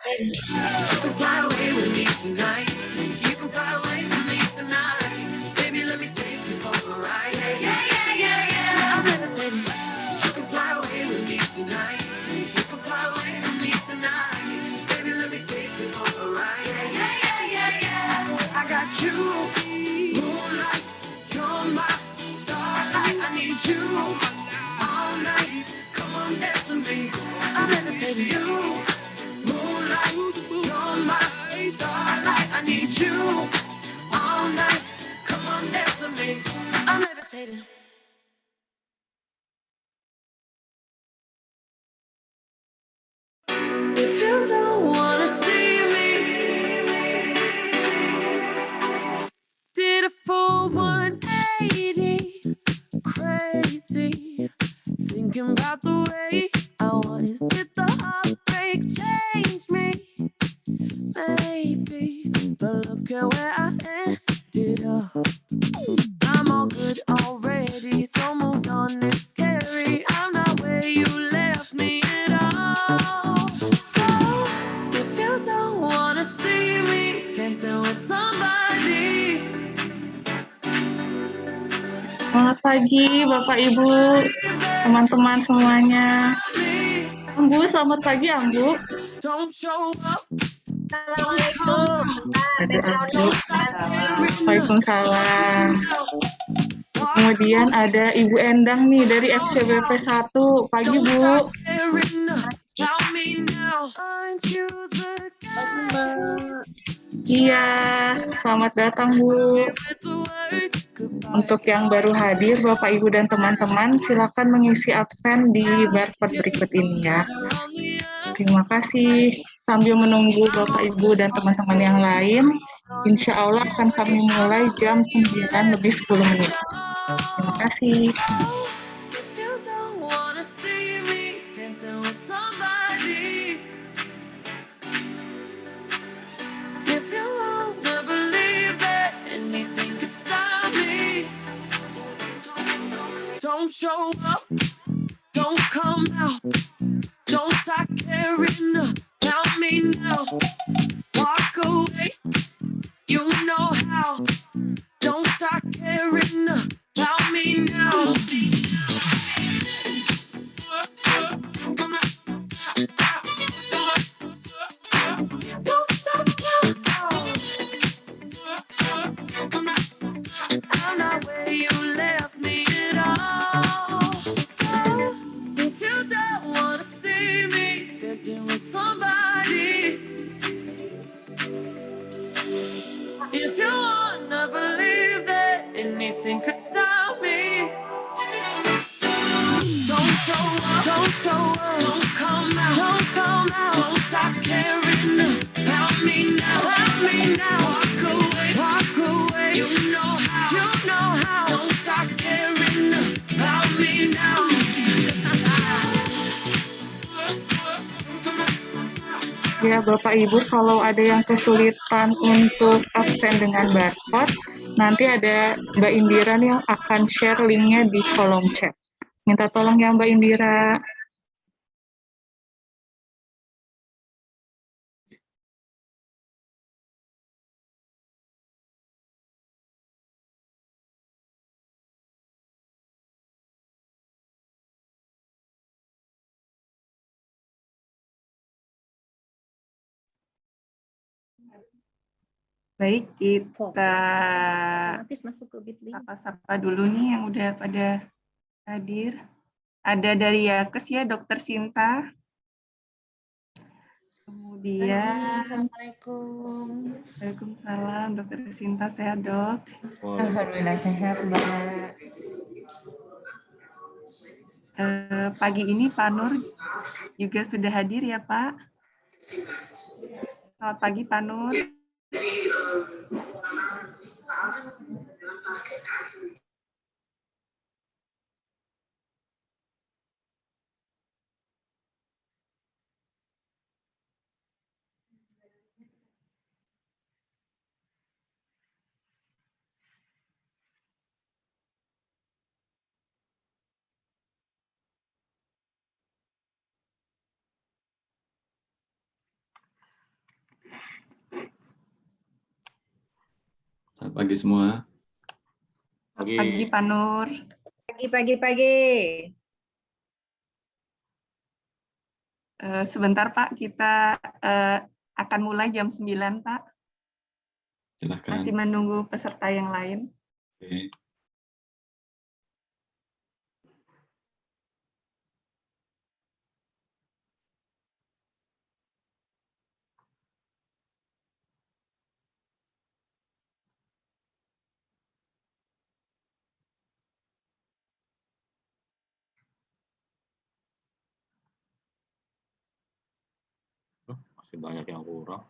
can fly away with me tonight. You can fly away with me tonight. Baby, let me take you for a ride. Yeah, yeah, yeah, yeah, yeah. I'm levitating. You can fly away with me tonight. You can fly away with me tonight. Baby, let me take you for a ride. Yeah, yeah, yeah, yeah, yeah. I got you, moonlight. You're my starlight. I need you all night. Come on, dance with me. I'm levitating. You, moonlight. You're my starlight. I need you all night. Come on, dance with me. I'm levitating. If you don't wanna see me, did a full 180, crazy, thinking about the way I was. Did the heartbreak change me? Maybe, but look at where I ended up. I'm all good already, so moved on. It's scary. I'm not where you left me at all. So if you don't wanna see me dancing with somebody, Selamat pagi, Bapak Ibu, teman-teman semuanya. Ambu, selamat pagi, Ambu. don't show up. Assalamualaikum. Ada Ambu. Waalaikumsalam. Waalaikumsalam. Kemudian ada Ibu Endang nih dari FCBP 1. Pagi, Bu. Iya, selamat datang, Bu. Untuk yang baru hadir, Bapak, Ibu, dan teman-teman, silakan mengisi absen di barcode berikut ini ya. Terima kasih. Sambil menunggu Bapak, Ibu, dan teman-teman yang lain, insya Allah akan kami mulai jam 9 lebih 10 menit. Terima kasih. Don't show up, don't come out, don't start caring about me now. Walk away, you know how. Don't start caring about me now. Don't start now. I'm not where you left me at all. So if you don't wanna see me dancing with somebody, if you wanna believe that anything could stop me, don't show up, don't come out, don't stop caring about me now, walk away, you know how, don't stop caring about me now. Ya, Bapak Ibu, kalau ada yang kesulitan untuk absen dengan barcode, nanti ada Mbak Indira nih yang akan share linknya di kolom chat. Minta tolong ya Mbak Indira. Baik, kita sapa dulu nih yang udah pada hadir. Ada dari Yakes ya, Dokter Sinta. Kemudian, Assalamualaikum. Waalaikumsalam, Dokter Sinta, sehat dok? Alhamdulillah sehat, Mbak. Pagi ini Pak Nur juga sudah hadir ya Pak. Selamat pagi Pak Nur. Selamat pagi semua. Pagi Pak Nur. Pagi. Sebentar Pak, kita akan mulai jam 9 Pak. Silakan. Masih menunggu peserta yang lain. Oke. Masih banyak yang kurang.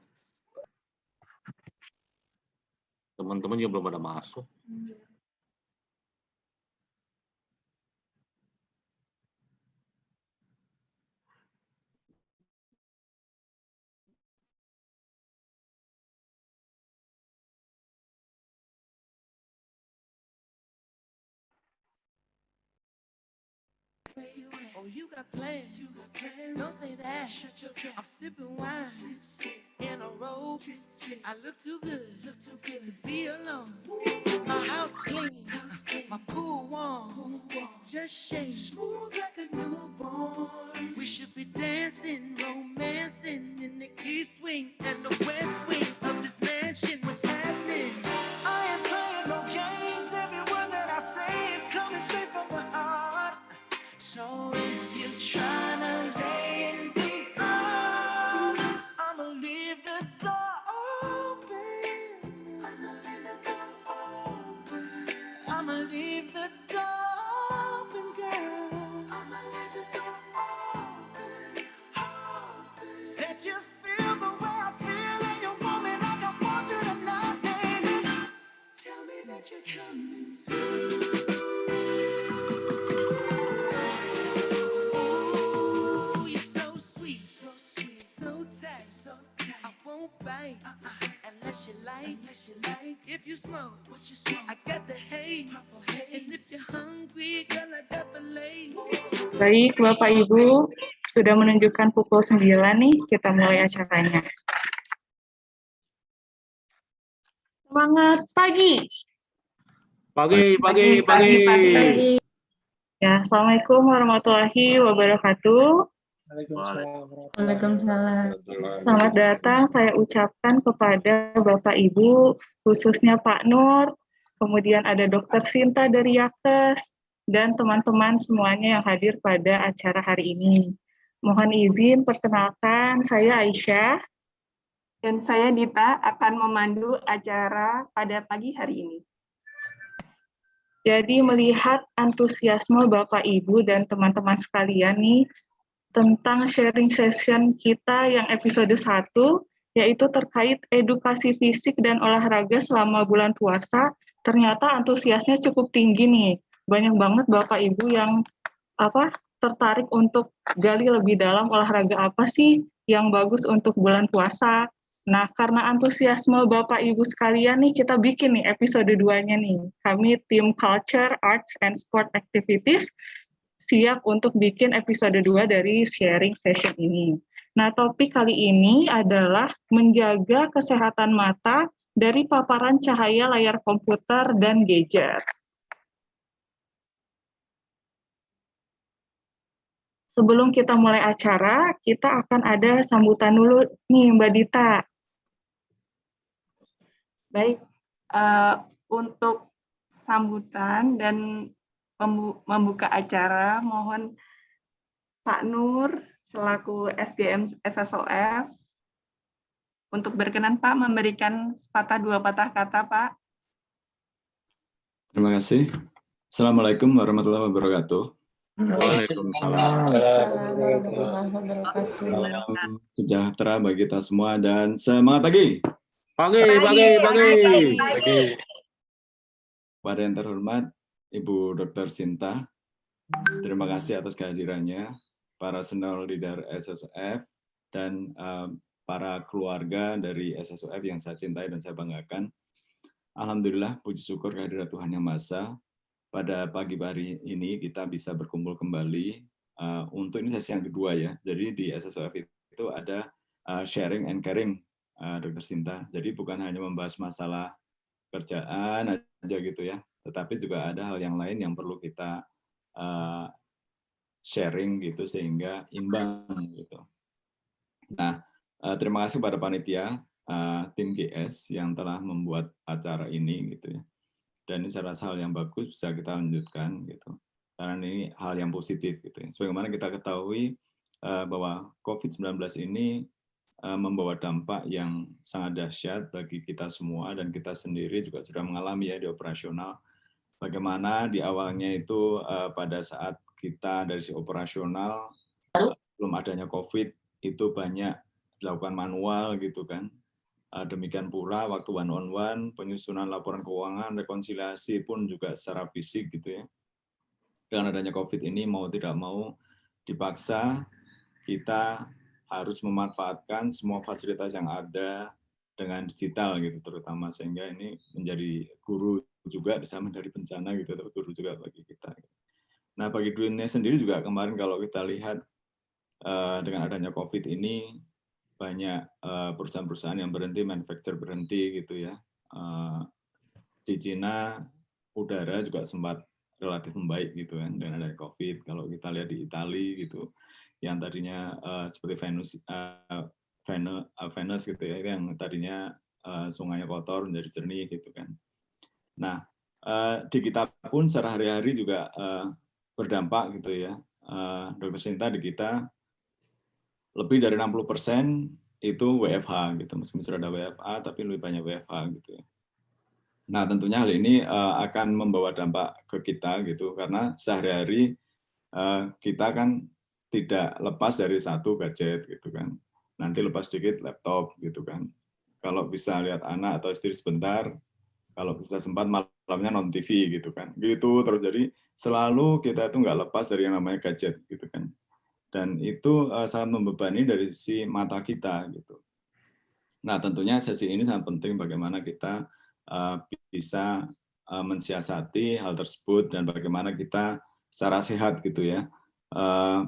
Teman-teman juga belum pada masuk. Oh, you got plans. Don't say that. I'm sipping wine in a robe. I look too good to be alone. My house clean, my pool warm. Just shake smooth like a newborn. We should be dancing, romancing in the east wing and the west wing of this mansion. What's happening? I ain't playing no games. Every word that I say is coming straight from the heart. So if you're trying to lay in these arms, I'ma leave the door open. I'ma leave the door open, girl. I'ma leave the door open. Let you feel the way I feel, and you want me like I want you tonight, baby. Tell me that you're coming through. Ooh, you're so sweet, so tight. I won't bite unless you like. If you smoke, I got the haze. And if you're hungry, girl, I got the lace. Baik, Bapak Ibu, sudah menunjukkan pukul 9 nih, kita mulai acaranya. Semangat pagi! Pagi. Ya, Assalamualaikum warahmatullahi wabarakatuh. Waalaikumsalam. Selamat datang saya ucapkan kepada Bapak Ibu, khususnya Pak Nur, kemudian ada Dr. Sinta dari Yakes, dan teman-teman semuanya yang hadir pada acara hari ini. Mohon izin perkenalkan, saya Aisyah. Dan saya Dita akan memandu acara pada pagi hari ini. Jadi melihat antusiasme Bapak Ibu dan teman-teman sekalian nih tentang sharing session kita yang episode 1, yaitu terkait edukasi fisik dan olahraga selama bulan puasa, ternyata antusiasnya cukup tinggi nih. Banyak banget Bapak Ibu yang tertarik untuk gali lebih dalam olahraga apa sih yang bagus untuk bulan puasa. Nah, karena antusiasme Bapak Ibu sekalian nih, kita bikin nih episode 2-nya nih. Kami tim Culture, Arts, and Sport Activities siap untuk bikin episode 2 dari sharing session ini. Nah, topik kali ini adalah menjaga kesehatan mata dari paparan cahaya layar komputer dan gadget. Sebelum kita mulai acara, kita akan ada sambutan dulu nih Mbak Dita. Baik, untuk sambutan dan membuka acara, mohon Pak Nur selaku SDM SSOF untuk berkenan Pak memberikan sepatah dua patah kata Pak. Terima kasih. Assalamualaikum warahmatullahi wabarakatuh. Waalaikumsalam. Salam sejahtera bagi kita semua dan semangat pagi. Pagi. Pada yang terhormat Ibu Dr. Sinta, terima kasih atas kehadirannya, para senior leader SSOF, dan para keluarga dari SSOF yang saya cintai dan saya banggakan. Alhamdulillah, puji syukur kehadirat Tuhan Yang Maha Esa. Pada pagi hari ini kita bisa berkumpul kembali untuk ini sesi yang kedua ya. Jadi di SSOF itu ada sharing and caring, Dr. Sinta. Jadi bukan hanya membahas masalah kerjaan aja gitu ya. Tetapi juga ada hal yang lain yang perlu kita sharing gitu sehingga imbang gitu. Nah, terima kasih pada panitia tim GS yang telah membuat acara ini gitu ya. Dan ini saya rasa hal yang bagus bisa kita lanjutkan gitu. Karena ini hal yang positif gitu ya. Sebagaimana kita ketahui bahwa COVID-19 ini membawa dampak yang sangat dahsyat bagi kita semua dan kita sendiri juga sudah mengalami ya di operasional. Bagaimana di awalnya itu pada saat kita dari si operasional belum adanya COVID itu banyak dilakukan manual gitu kan. Demikian pula waktu one on one, penyusunan laporan keuangan, rekonsiliasi pun juga secara fisik gitu ya. Dengan adanya COVID ini mau tidak mau dipaksa kita harus memanfaatkan semua fasilitas yang ada dengan digital gitu terutama, sehingga ini menjadi guru juga di samping dari bencana gitu, tapi guru juga bagi kita. Nah, bagi dunia sendiri juga kemarin kalau kita lihat dengan adanya COVID ini banyak perusahaan-perusahaan yang berhenti, manufacture berhenti gitu ya. Di Cina udara juga sempat relatif membaik gitu kan dengan adanya COVID. Kalau kita lihat di Italia gitu, yang tadinya seperti Venus gitu ya, yang tadinya sungainya kotor menjadi jernih gitu kan. Nah, di kita pun secara hari-hari juga berdampak gitu ya. Dr. Sinta di kita lebih dari 60% itu WFH gitu, meskipun sudah ada WFA tapi lebih banyak WFH gitu ya. Nah, tentunya hal ini akan membawa dampak ke kita gitu, karena sehari-hari kita kan tidak lepas dari satu gadget gitu kan. Nanti lepas sedikit laptop gitu kan. Kalau bisa lihat anak atau istri sebentar, kalau bisa sempat malamnya nonton TV gitu kan. Gitu terus, jadi selalu kita itu nggak lepas dari yang namanya gadget gitu kan. Dan itu sangat membebani dari sisi mata kita gitu. Nah, tentunya sesi ini sangat penting bagaimana kita bisa mensiasati hal tersebut dan bagaimana kita secara sehat gitu ya,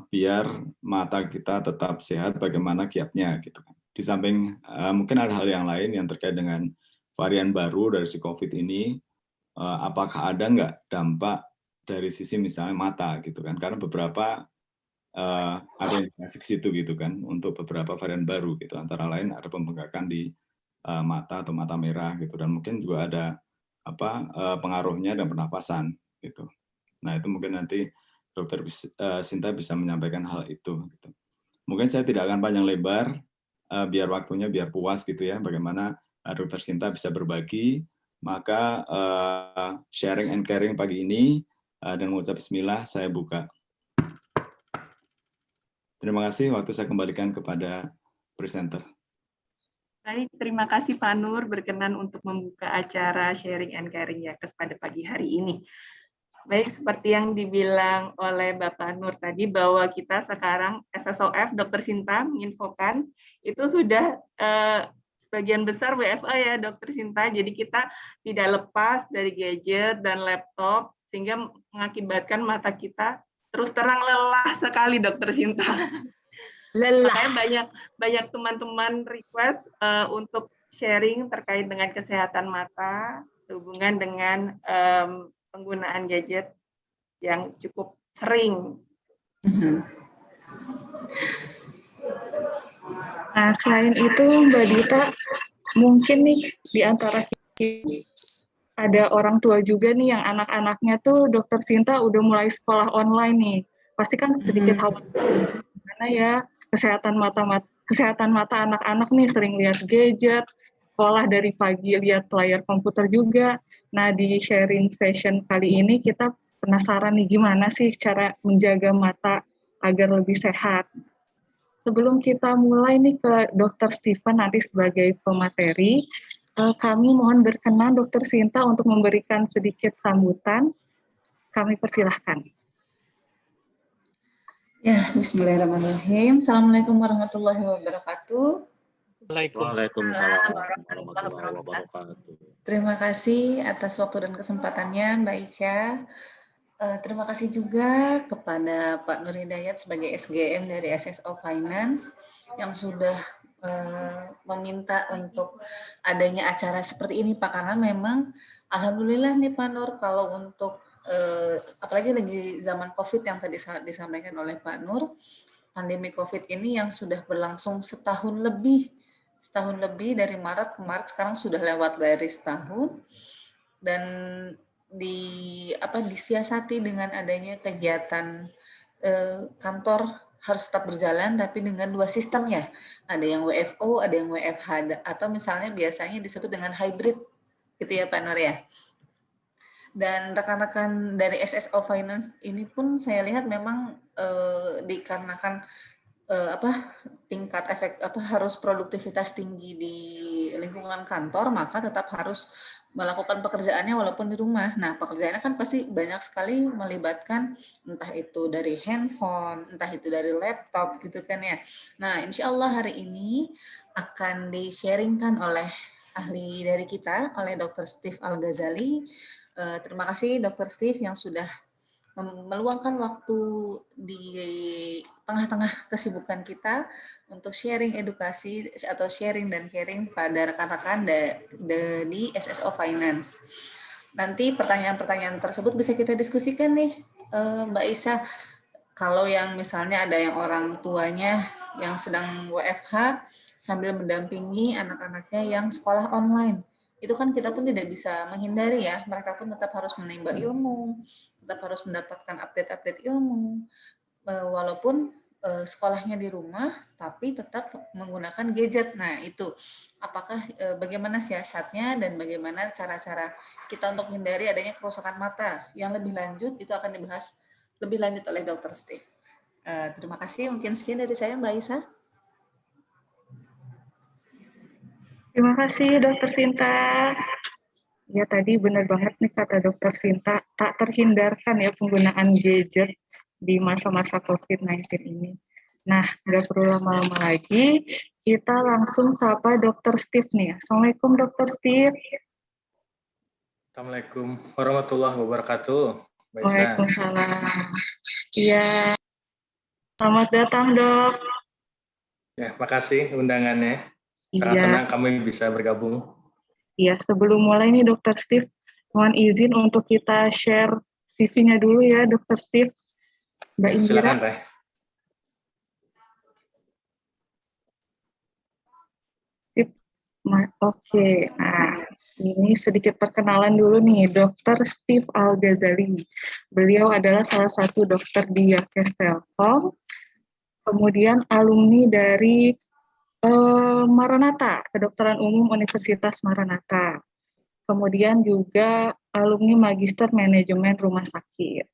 biar mata kita tetap sehat, bagaimana kiatnya gitu kan. Di samping mungkin ada hal yang lain yang terkait dengan varian baru dari si COVID ini, apakah ada nggak dampak dari sisi misalnya mata gitu kan, karena beberapa ada indikasi ke situ gitu kan untuk beberapa varian baru gitu, antara lain ada pembengkakan di mata atau mata merah gitu, dan mungkin juga ada pengaruhnya dan pernapasan gitu. Nah, itu mungkin nanti Dr. Sinta bisa menyampaikan hal itu gitu. Mungkin saya tidak akan panjang lebar, biar waktunya biar puas gitu ya, bagaimana Dr. Sinta bisa berbagi. Maka sharing and caring pagi ini dan mengucap bismillah, saya buka. Terima kasih, waktu saya kembalikan kepada presenter. Baik, terima kasih Pak Nur berkenan untuk membuka acara sharing and caring ya pada pagi hari ini. Baik, seperti yang dibilang oleh Bapak Nur tadi bahwa kita sekarang SSOF Dr. Sinta menginfokan itu sudah sebagian besar WFA ya Dr. Sinta, jadi kita tidak lepas dari gadget dan laptop sehingga mengakibatkan mata kita terus terang lelah sekali Dr. Sinta. Lelah. Makanya banyak teman-teman request untuk sharing terkait dengan kesehatan mata sehubungan dengan penggunaan gadget yang cukup sering. Nah, selain itu Mbak Dita, mungkin nih di antara kita ada orang tua juga nih yang anak-anaknya tuh Dr. Sinta udah mulai sekolah online nih. Pasti kan sedikit khawatir gimana ya kesehatan mata anak-anak nih, sering lihat gadget, sekolah dari pagi lihat layar komputer juga. Nah, di sharing session kali ini kita penasaran nih gimana sih cara menjaga mata agar lebih sehat. Sebelum kita mulai nih ke Dr. Stephen nanti sebagai pemateri, kami mohon berkenan Dr. Sinta untuk memberikan sedikit sambutan. Kami persilahkan. Ya, bismillahirrahmanirrahim. Assalamualaikum warahmatullahi wabarakatuh. Waalaikumsalam warahmatullahi wabarakatuh. Terima kasih atas waktu dan kesempatannya Mbak Isya. Terima kasih juga kepada Pak Nur Hidayat sebagai SGM dari SSO Finance yang sudah meminta untuk adanya acara seperti ini Pak, karena memang alhamdulillah nih Pak Nur, kalau untuk apalagi lagi zaman COVID yang tadi disampaikan oleh Pak Nur, pandemi COVID ini yang sudah berlangsung setahun lebih dari Maret ke Maret, sekarang sudah lewat dari setahun, dan disiasati dengan adanya kegiatan kantor harus tetap berjalan, tapi dengan 2 sistem ya, ada yang WFO, ada yang WFH, atau misalnya biasanya disebut dengan hybrid, gitu ya Pak Nur ya. Dan rekan-rekan dari SSO Finance ini pun saya lihat memang dikarenakan tingkat harus produktivitas tinggi di lingkungan kantor, maka tetap harus melakukan pekerjaannya walaupun di rumah. Nah, pekerjaannya kan pasti banyak sekali melibatkan entah itu dari handphone, entah itu dari laptop gitu kan ya. Nah, insya Allah hari ini akan di-sharingkan oleh ahli dari kita, oleh Dr. Steve Al-Ghazali. Terima kasih Dr. Steve yang sudah meluangkan waktu di tengah-tengah kesibukan kita untuk sharing edukasi atau sharing dan caring pada rekan-rekan di SSO Finance. Nanti pertanyaan-pertanyaan tersebut bisa kita diskusikan nih Mbak Isa. Kalau yang misalnya ada yang orang tuanya yang sedang WFH sambil mendampingi anak-anaknya yang sekolah online, itu kan kita pun tidak bisa menghindari ya, mereka pun tetap harus menimba ilmu, tetap harus mendapatkan update-update ilmu, walaupun sekolahnya di rumah, tapi tetap menggunakan gadget. Nah itu, apakah bagaimana siasatnya dan bagaimana cara-cara kita untuk menghindari adanya kerusakan mata. Yang lebih lanjut itu akan dibahas lebih lanjut oleh Dr. Steve. Terima kasih, mungkin sekian dari saya Mbak Isa. Terima kasih Dokter Sinta. Ya tadi benar banget nih kata Dokter Sinta, tak terhindarkan ya penggunaan gadget di masa-masa COVID-19 ini. Nah, nggak perlu lama-lama lagi, kita langsung sapa Dokter Steve nih. Assalamualaikum Dokter Steve. Assalamualaikum warahmatullahi wabarakatuh. Waalaikumsalam. Iya, selamat datang Dok. Ya, makasih undangannya. Sangat Iya. senang kami bisa bergabung. Iya, sebelum mulai nih Dokter Steve, mohon izin untuk kita share CV-nya dulu ya Dokter Steve. Mbak Indira. Silakan Teh. Oke, nah ini sedikit perkenalan dulu nih, Dr. Steve Al-Ghazali. Beliau adalah salah satu dokter di Yankes Telkom, kemudian alumni dari Maranatha, Kedokteran Umum Universitas Maranatha. Kemudian juga alumni Magister Manajemen Rumah Sakit.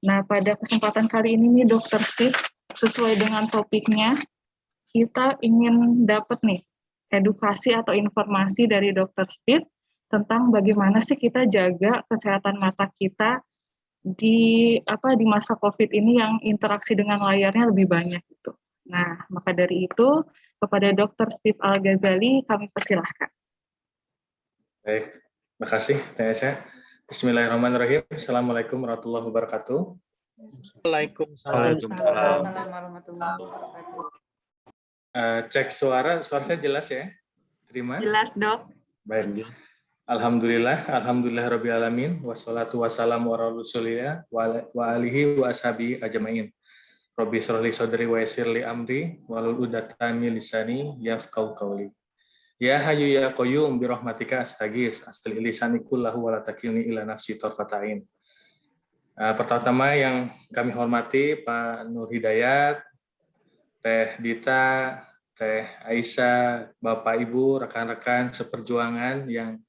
Nah, pada kesempatan kali ini nih Dr. Steve, sesuai dengan topiknya, kita ingin dapat nih edukasi atau informasi dari Dr. Steve tentang bagaimana sih kita jaga kesehatan mata kita di masa COVID ini yang interaksi dengan layarnya lebih banyak gitu. Nah, maka dari itu kepada Dr. Steve Al-Ghazali kami persilahkan. Baik, makasih Teh Aisyah. Bismillahirrahmanirrahim. Assalamualaikum warahmatullahi wabarakatuh. Waalaikumsalam. Warahmatullahi wabarakatuh. Cek suara saya jelas ya? Terima. Jelas Dok. Baik. Alhamdulillah rabbil alamin, wassalatu wassalamu ala rasulillah wa alihi wa ashabi ajmain. Rabbi shrah li sadri wa yassir li amri wahlul 'uqdatam min lisani yafqahu qawli. Ya hayyu ya qayyum bi rahmatika astaghits, aslih lisani kullahu wa la takilni ila nafsi tarfatain. Pertama yang kami hormati Pak Nur Hidayat, Teh Dita, Teh Aisyah, Bapak Ibu, rekan-rekan seperjuangan yang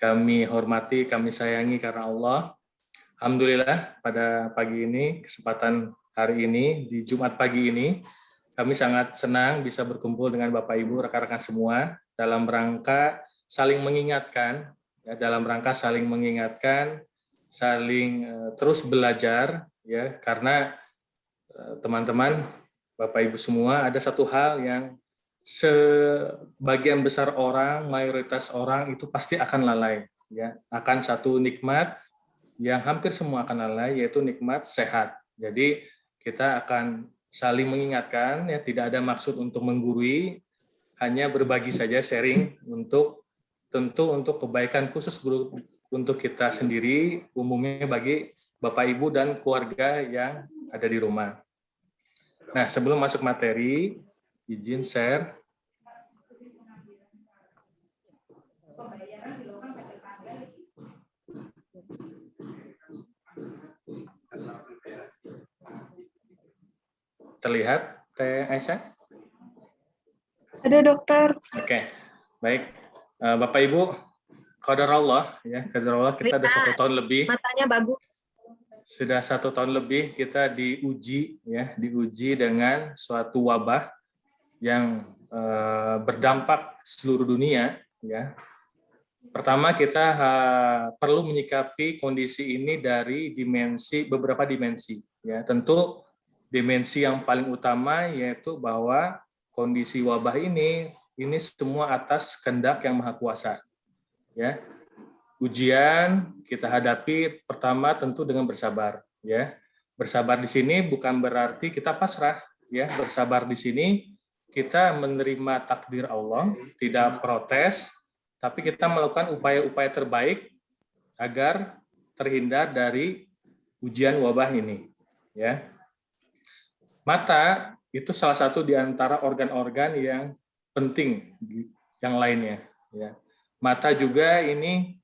kami hormati, kami sayangi karena Allah. Alhamdulillah pada pagi ini, kesempatan hari ini, di Jumat pagi ini, kami sangat senang bisa berkumpul dengan Bapak Ibu, rekan-rekan semua, dalam rangka saling mengingatkan, saling terus belajar, ya, karena teman-teman, Bapak Ibu semua, ada satu hal yang sebagian besar orang, mayoritas orang itu pasti akan lalai, ya, akan satu nikmat yang hampir semua akan lalai, yaitu nikmat sehat. Jadi kita akan saling mengingatkan, ya, tidak ada maksud untuk menggurui, hanya berbagi saja, sharing tentu untuk kebaikan khusus untuk kita sendiri, umumnya bagi Bapak Ibu dan keluarga yang ada di rumah. Nah, sebelum masuk materi, izin share. Terlihat, Teh Aisyah? Ada dokter. Oke, baik. Bapak Ibu, qadarullah ya, qadarullah kita ada 1 tahun lebih. Matanya bagus. Sudah 1 tahun lebih kita diuji dengan suatu wabah yang berdampak seluruh dunia ya. Pertama kita perlu menyikapi kondisi ini dari beberapa dimensi ya. Tentu dimensi yang paling utama yaitu bahwa kondisi wabah ini semua atas kehendak yang Maha Kuasa. Ya. Ujian kita hadapi pertama tentu dengan bersabar, ya. Bersabar di sini bukan berarti kita pasrah, ya. Bersabar di sini kita menerima takdir Allah, tidak protes, tapi kita melakukan upaya-upaya terbaik agar terhindar dari ujian wabah ini, ya. Mata itu salah satu di antara organ-organ yang penting yang lainnya. Ya. Mata juga ini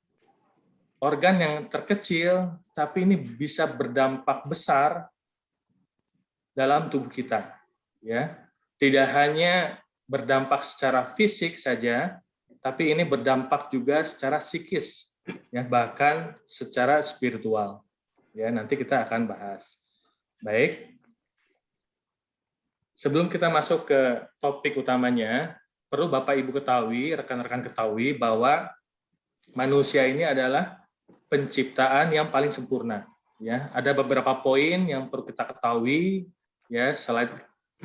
organ yang terkecil, tapi ini bisa berdampak besar dalam tubuh kita. Ya. Tidak hanya berdampak secara fisik saja, tapi ini berdampak juga secara psikis, ya, bahkan secara spiritual. Ya, nanti kita akan bahas. Baik. Sebelum kita masuk ke topik utamanya, perlu Bapak Ibu ketahui, rekan-rekan ketahui bahwa manusia ini adalah penciptaan yang paling sempurna. Ya, ada beberapa poin yang perlu kita ketahui, ya, selain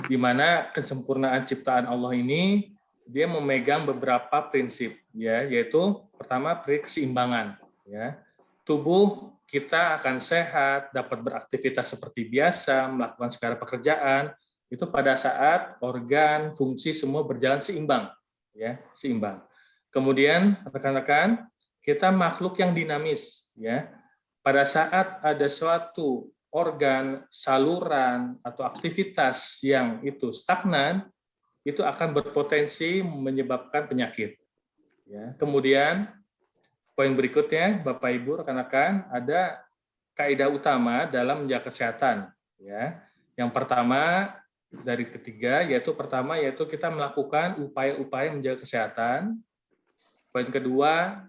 di mana kesempurnaan ciptaan Allah ini dia memegang beberapa prinsip, ya, yaitu pertama keseimbangan. Ya, tubuh kita akan sehat, dapat beraktivitas seperti biasa, melakukan segala pekerjaan. Itu pada saat organ, fungsi semua berjalan seimbang, ya, seimbang. Kemudian rekan-rekan, kita makhluk yang dinamis, ya. Pada saat ada suatu organ, saluran atau aktivitas yang itu stagnan, itu akan berpotensi menyebabkan penyakit. Ya. Kemudian poin berikutnya, Bapak Ibu, rekan-rekan, ada kaidah utama dalam menjaga kesehatan, ya. Yang pertama dari ketiga, yaitu kita melakukan upaya-upaya menjaga kesehatan. Poin kedua,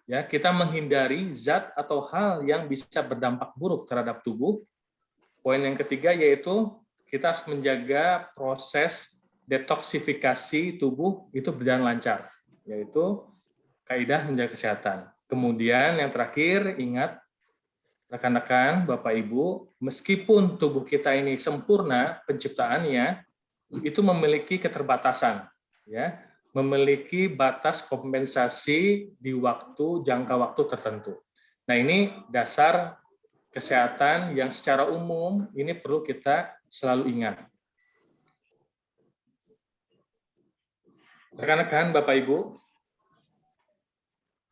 ya, kita menghindari zat atau hal yang bisa berdampak buruk terhadap tubuh. Poin yang ketiga yaitu kita harus menjaga proses detoksifikasi tubuh itu berjalan lancar, yaitu kaidah menjaga kesehatan. Kemudian yang terakhir, ingat rekan-rekan, Bapak Ibu, meskipun tubuh kita ini sempurna penciptaannya, itu memiliki keterbatasan, ya, memiliki batas kompensasi di jangka waktu tertentu. Nah, ini dasar kesehatan yang secara umum ini perlu kita selalu ingat. Rekan-rekan, Bapak Ibu,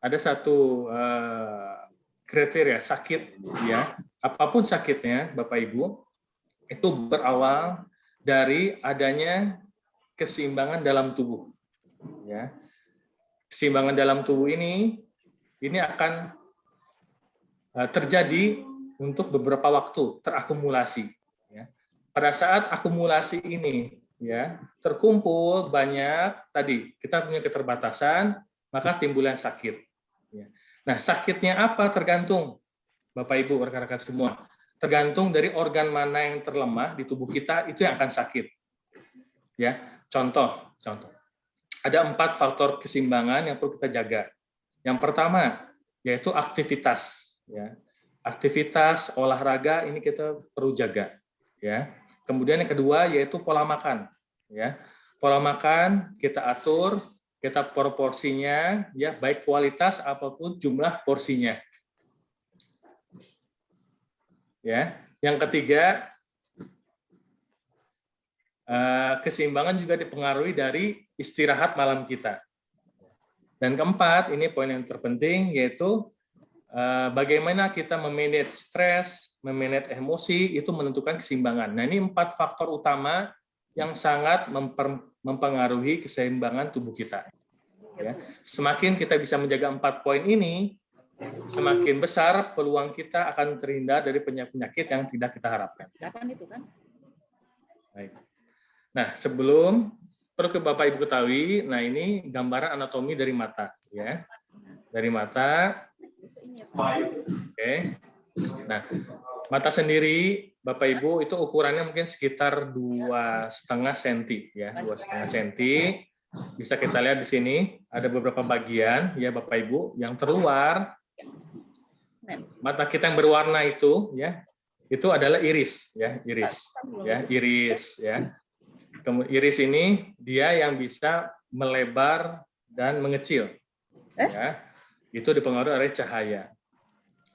ada satu kriteria sakit, ya, apapun sakitnya, Bapak Ibu, itu berawal dari adanya keseimbangan dalam tubuh. Ya, keseimbangan dalam tubuh ini akan terjadi untuk beberapa waktu terakumulasi. Ya. Pada saat akumulasi ini, ya, terkumpul banyak tadi kita punya keterbatasan, maka timbulnya sakit. Ya. Nah, sakitnya apa tergantung, Bapak Ibu, rekan-rekan semua. Tergantung dari organ mana yang terlemah di tubuh kita, itu yang akan sakit. Ya, contoh. Ada 4 faktor keseimbangan yang perlu kita jaga. Yang pertama, yaitu aktivitas. Ya. Aktivitas olahraga ini kita perlu jaga. Ya. Kemudian yang kedua, yaitu pola makan. Ya. Pola makan kita atur, kita proporsinya, ya, baik kualitas apapun jumlah porsinya. Ya, yang ketiga keseimbangan juga dipengaruhi dari istirahat malam kita. Dan keempat, ini poin yang terpenting, yaitu bagaimana kita memanage stres, memanage emosi, itu menentukan keseimbangan. Nah, ini 4 faktor utama yang sangat mempengaruhi keseimbangan tubuh kita. Ya. Semakin kita bisa menjaga 4 poin ini, semakin besar peluang kita akan terhindar dari penyakit-penyakit yang tidak kita harapkan. Baik. Nah, sebelum perlu ke Bapak Ibu ketahui, nah ini gambaran anatomi dari mata, ya. Dari mata. Oke. Nah, mata sendiri, Bapak Ibu, itu ukurannya mungkin sekitar 2,5 cm, ya, 2,5 cm. Bisa kita lihat di sini ada beberapa bagian, ya Bapak Ibu, yang terluar. Mata kita yang berwarna itu, ya, itu adalah iris, ya, iris, ya, iris, ya. Iris ini dia yang bisa melebar dan mengecil, ya. Itu dipengaruhi oleh cahaya.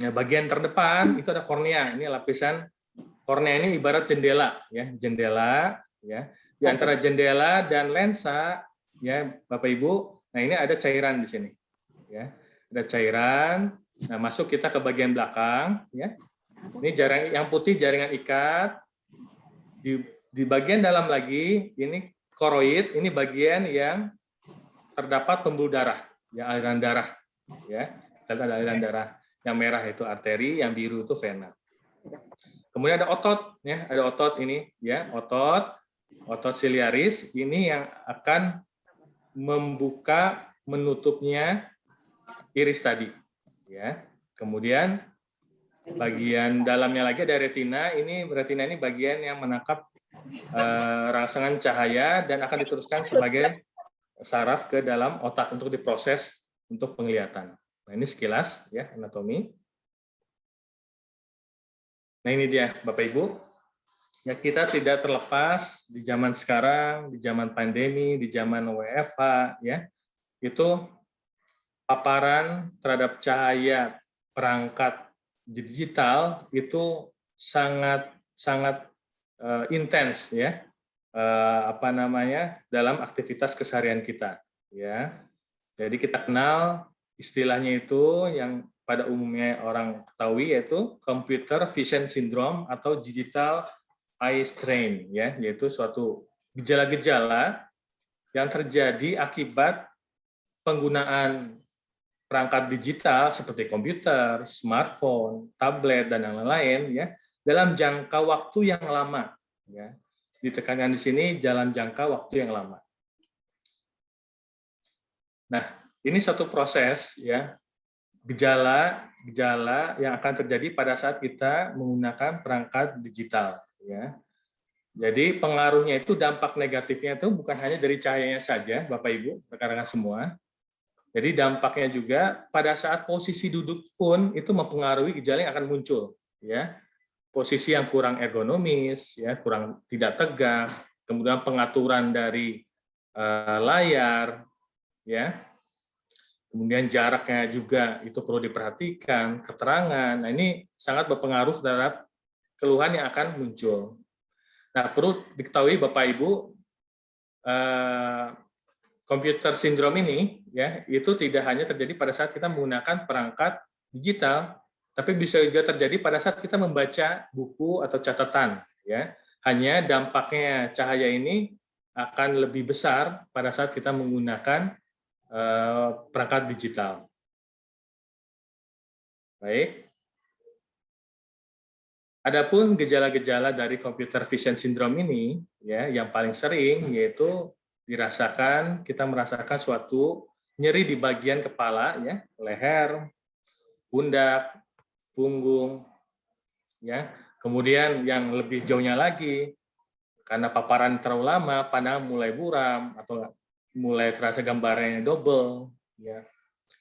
Nah, bagian terdepan itu ada kornea. Ini lapisan kornea ini ibarat jendela, ya, jendela, ya. Di antara jendela dan lensa, ya, Bapak Ibu. Nah, ini ada cairan di sini, ya. Ada cairan. Nah, masuk kita ke bagian belakang, ya. Ini jaring yang putih jaringan ikat. Di bagian dalam lagi ini koroid, ini bagian yang terdapat pembuluh darah, ya, aliran darah, ya. Kita lihat ada aliran darah. Yang merah itu arteri, yang biru itu vena. Kemudian ada otot, ya, ada otot ini, ya, otot siliaris ini yang akan membuka menutupnya iris tadi, ya. Kemudian bagian dalamnya lagi ada retina. Retina ini bagian yang menangkap rangsangan cahaya dan akan diteruskan sebagai saraf ke dalam otak untuk diproses untuk penglihatan. Nah, ini sekilas, ya, anatomi. Nah, ini dia Bapak Ibu. Ya, kita tidak terlepas di zaman sekarang, di zaman pandemi, di zaman WFH, ya. Itu paparan terhadap cahaya perangkat digital itu sangat intens, ya. Dalam aktivitas keseharian kita, ya. Jadi kita kenal istilahnya itu yang pada umumnya orang ketahui yaitu computer vision syndrome atau digital eye strain, ya, yaitu suatu gejala-gejala yang terjadi akibat penggunaan perangkat digital seperti komputer, smartphone, tablet dan yang lain, ya, dalam jangka waktu yang lama, ya. Ditekankan di sini dalam jangka waktu yang lama. Nah, ini satu proses, ya, gejala yang akan terjadi pada saat kita menggunakan perangkat digital, ya. Jadi pengaruhnya itu, dampak negatifnya itu bukan hanya dari cahayanya saja, Bapak Ibu, rekan-rekan semua. Jadi dampaknya juga pada saat posisi duduk pun itu mempengaruhi gejala yang akan muncul, ya. Posisi yang kurang ergonomis, ya, kurang tidak tegak, kemudian pengaturan dari layar, ya. Kemudian jaraknya juga itu perlu diperhatikan, keterangan. Nah, ini sangat berpengaruh terhadap keluhan yang akan muncul. Nah, perlu diketahui Bapak Ibu, computer syndrome ini, ya, itu tidak hanya terjadi pada saat kita menggunakan perangkat digital, tapi bisa juga terjadi pada saat kita membaca buku atau catatan, ya. Hanya dampaknya cahaya ini akan lebih besar pada saat kita menggunakan perangkat digital. Baik. Adapun gejala-gejala dari computer vision syndrome ini, ya, yang paling sering yaitu kita merasakan suatu nyeri di bagian kepala, ya, leher, pundak, punggung, ya. Kemudian yang lebih jauhnya lagi, karena paparan terlalu lama, pandangan mulai buram atau mulai terasa gambarnya double, ya.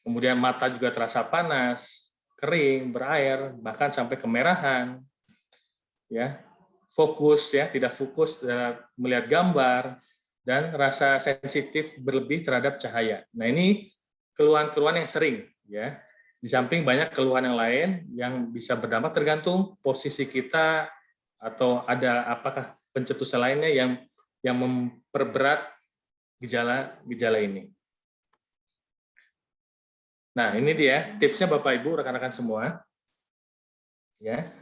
Kemudian mata juga terasa panas, kering, berair, bahkan sampai kemerahan, ya. Fokus, ya, tidak fokus melihat gambar, dan rasa sensitif berlebih terhadap cahaya. Nah, ini keluhan-keluhan yang sering, ya. Di samping banyak keluhan yang lain yang bisa berdampak tergantung posisi kita atau ada apakah pencetusan lainnya yang yang memperberat gejala-gejala ini. Nah, ini dia tipsnya Bapak Ibu, rekan-rekan semua. Ya.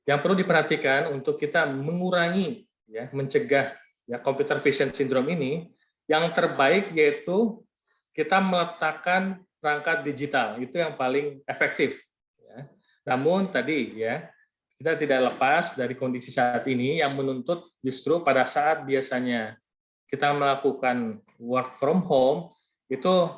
Yang perlu diperhatikan untuk kita mengurangi, ya, mencegah ya computer vision syndrome ini, yang terbaik yaitu kita meletakkan perangkat digital, itu yang paling efektif. Ya. Namun tadi ya, kita tidak lepas dari kondisi saat ini yang menuntut justru pada saat biasanya kita melakukan work from home, itu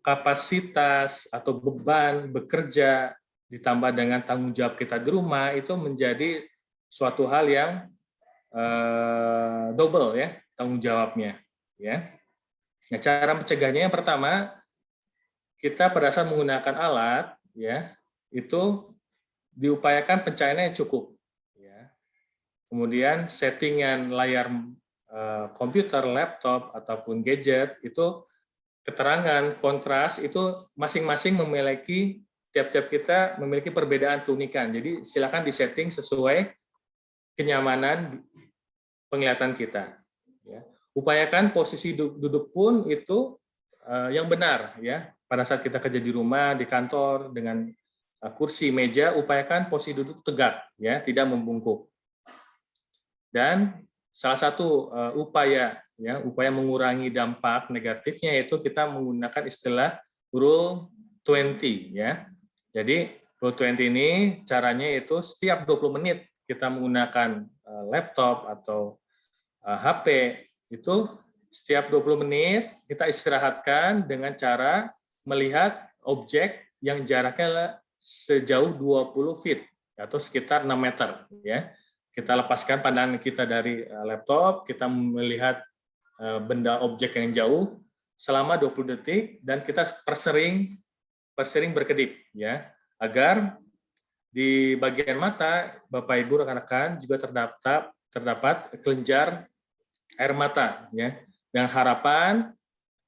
kapasitas atau beban bekerja ditambah dengan tanggung jawab kita di rumah itu menjadi suatu hal yang double ya tanggung jawabnya ya. Nah, cara mencegahnya yang pertama, kita pada saat menggunakan alat ya itu diupayakan pencahayaannya yang cukup ya. Kemudian settingan layar komputer, laptop ataupun gadget itu keterangan, kontras itu masing-masing memiliki, tiap-tiap kita memiliki perbedaan keunikan. Jadi silakan disetting sesuai kenyamanan penglihatan kita. Ya. Upayakan posisi duduk pun itu yang benar ya. Pada saat kita kerja di rumah, di kantor dengan kursi, meja, upayakan posisi duduk tegak ya, tidak membungkuk. Dan salah satu upaya mengurangi dampak negatifnya yaitu kita menggunakan istilah Rule 20 ya. Jadi Rule 20 ini caranya itu setiap 20 menit kita menggunakan laptop atau HP itu setiap 20 menit kita istirahatkan dengan cara melihat objek yang jaraknya sejauh 20 feet atau sekitar 6 meter ya. Kita lepaskan pandangan kita dari laptop, kita melihat benda objek yang jauh selama 20 detik dan kita persering berkedip ya, agar di bagian mata Bapak Ibu rekan-rekan juga terdapat kelenjar air mata ya. Dengan harapan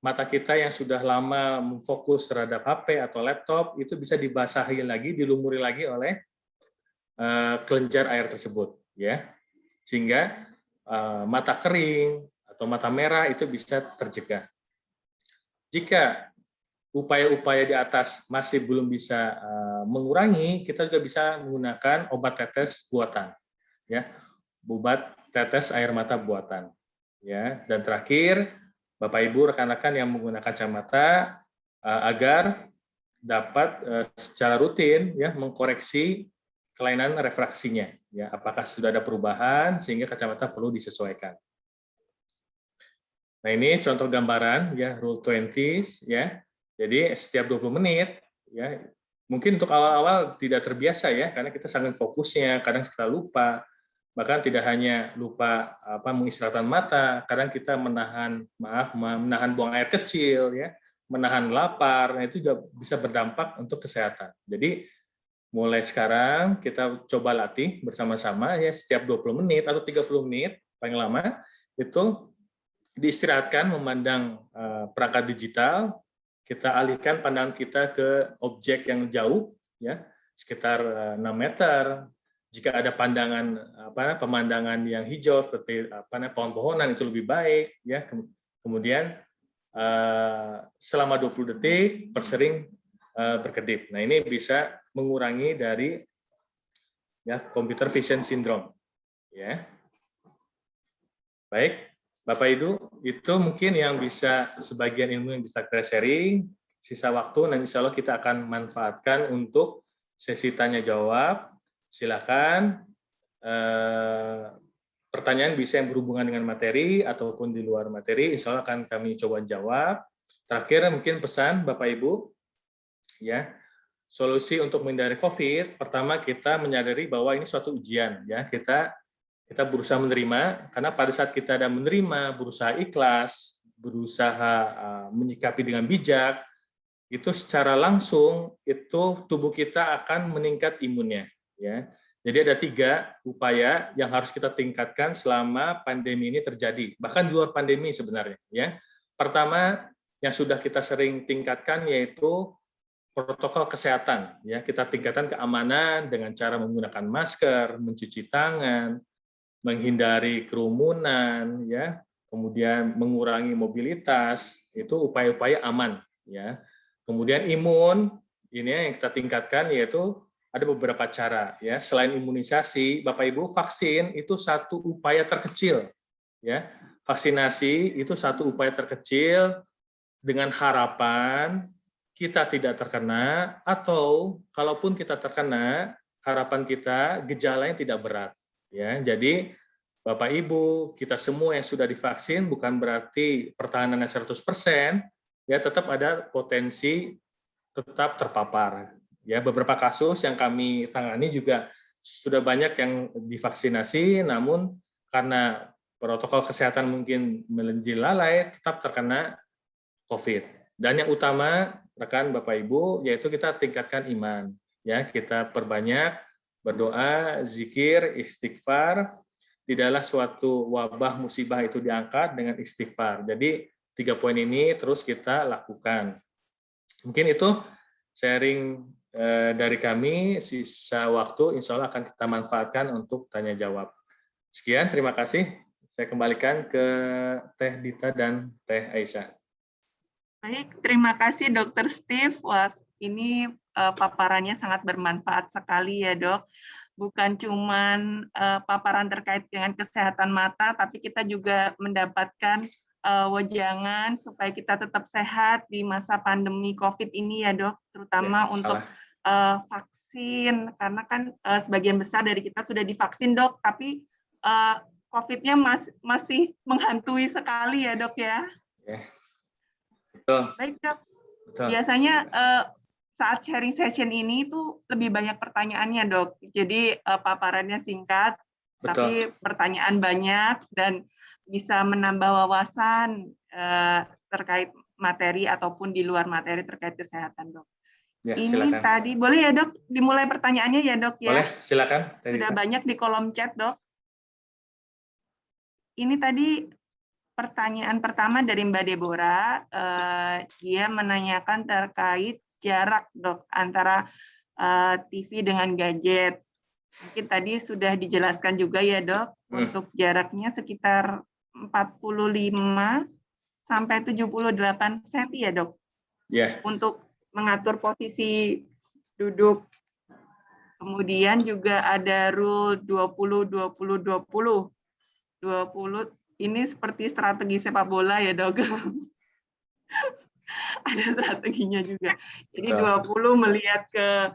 mata kita yang sudah lama fokus terhadap HP atau laptop itu bisa dibasahi lagi, dilumuri lagi oleh kelenjar air tersebut ya, sehingga mata kering atau mata merah itu bisa tercegah. Jika upaya-upaya di atas masih belum bisa mengurangi, kita juga bisa menggunakan obat tetes buatan ya, obat tetes air mata buatan ya. Dan terakhir Bapak Ibu rekan-rekan yang menggunakan kacamata agar dapat secara rutin ya mengkoreksi kelainan refraksinya ya, apakah sudah ada perubahan sehingga kacamata perlu disesuaikan. Nah, ini contoh gambaran ya Rule 20 ya. Jadi setiap 20 menit ya, mungkin untuk awal-awal tidak terbiasa ya karena kita sangat fokusnya, kadang kita lupa. Bahkan tidak hanya lupa mengistirahatkan mata, kadang kita menahan buang air kecil ya, menahan lapar, nah itu juga bisa berdampak untuk kesehatan. Jadi mulai sekarang kita coba latih bersama-sama ya, setiap 20 menit atau 30 menit paling lama itu diistirahatkan memandang perangkat digital, kita alihkan pandangan kita ke objek yang jauh ya, sekitar 6 meter. Jika ada pemandangan yang hijau seperti pohon-pohonan itu lebih baik ya. Kemudian selama 20 detik persering berkedip. Nah, ini bisa mengurangi dari ya computer vision syndrome ya. Baik, Bapak Ibu, itu mungkin yang bisa sebagian ilmu yang bisa kita sharing. Sisa waktu nanti insya Allah kita akan manfaatkan untuk sesi tanya jawab. Silakan pertanyaan bisa yang berhubungan dengan materi ataupun di luar materi, insya Allah akan kami coba jawab. Terakhir mungkin pesan Bapak Ibu ya, solusi untuk menghindari COVID, pertama kita menyadari bahwa ini suatu ujian ya, kita berusaha menerima, karena pada saat kita ada menerima, berusaha ikhlas, berusaha menyikapi dengan bijak, itu secara langsung itu tubuh kita akan meningkat imunnya ya. Jadi ada 3 upaya yang harus kita tingkatkan selama pandemi ini terjadi, bahkan di luar pandemi sebenarnya ya. Pertama yang sudah kita sering tingkatkan yaitu protokol kesehatan ya, kita tingkatkan keamanan dengan cara menggunakan masker, mencuci tangan. menghindari kerumunan, ya, kemudian mengurangi mobilitas, itu upaya-upaya aman, ya. Kemudian imun, ini yang kita tingkatkan yaitu ada beberapa cara, ya. Selain imunisasi, Bapak Ibu, vaksin itu satu upaya terkecil, ya. Vaksinasi itu satu upaya terkecil dengan harapan kita tidak terkena, atau kalaupun kita terkena, harapan kita gejalanya tidak berat, ya. Jadi Bapak Ibu, kita semua yang sudah divaksin bukan berarti pertahanannya 100%, ya, tetap ada potensi tetap terpapar. Ya, beberapa kasus yang kami tangani juga sudah banyak yang divaksinasi, namun karena protokol kesehatan mungkin lalai, tetap terkena COVID. Dan yang utama, rekan Bapak Ibu, yaitu kita tingkatkan iman. Ya, kita perbanyak berdoa, zikir, istighfar. Tidaklah suatu wabah musibah itu diangkat dengan istighfar. Jadi 3 poin ini terus kita lakukan. Mungkin itu sharing dari kami. Sisa waktu insya Allah akan kita manfaatkan untuk tanya jawab. Sekian, terima kasih. Saya kembalikan ke Teh Dita dan Teh Aisyah. Baik, terima kasih Dr. Steve. Wah, ini paparannya sangat bermanfaat sekali ya, Dok. Bukan cuman paparan terkait dengan kesehatan mata, tapi kita juga mendapatkan wejangan supaya kita tetap sehat di masa pandemi COVID ini ya, Dok, terutama untuk vaksin, karena kan sebagian besar dari kita sudah divaksin, Dok, tapi COVID-nya masih menghantui sekali ya, Dok ya. Betul. Baik, Dok. Betul. Biasanya saat sharing session ini tuh lebih banyak pertanyaannya, Dok. Jadi paparannya singkat, Betul. tapi pertanyaan banyak dan bisa menambah wawasan terkait materi ataupun di luar materi terkait kesehatan, Dok. Ya, ini silakan. tadi boleh ya, Dok, dimulai pertanyaannya ya, Dok ya. Boleh, silakan. Sudah banyak di kolom chat, Dok. Ini tadi pertanyaan pertama dari Mbak Deborah, dia menanyakan terkait jarak, Dok, antara TV dengan gadget. Mungkin tadi sudah dijelaskan juga ya, Dok, untuk jaraknya sekitar 45 sampai 78 cm ya, Dok. Ya. Untuk mengatur posisi duduk. Kemudian juga ada rule 20-20-20. 20 ini seperti strategi sepak bola ya, Dok. Ada strateginya juga. Jadi 20 melihat ke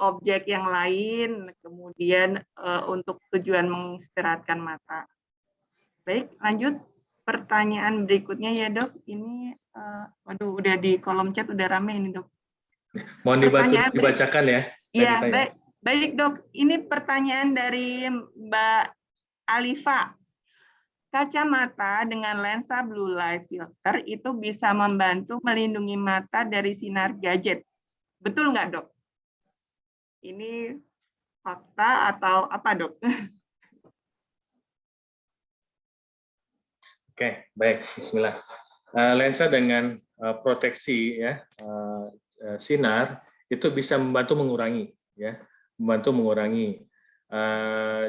objek yang lain, kemudian untuk tujuan mengistirahatkan mata. Baik, lanjut pertanyaan berikutnya ya, Dok. Ini, waduh, udah di kolom chat udah rame ini, Dok. Mohon dibacakan ya. Iya, baik, Dok. Ini pertanyaan dari Mbak Alifa. Kacamata dengan lensa blue light filter itu bisa membantu melindungi mata dari sinar gadget. Betul nggak, Dok? Ini fakta atau apa, Dok? Oke, baik. Bismillah. Lensa dengan proteksi ya sinar itu bisa membantu mengurangi ya,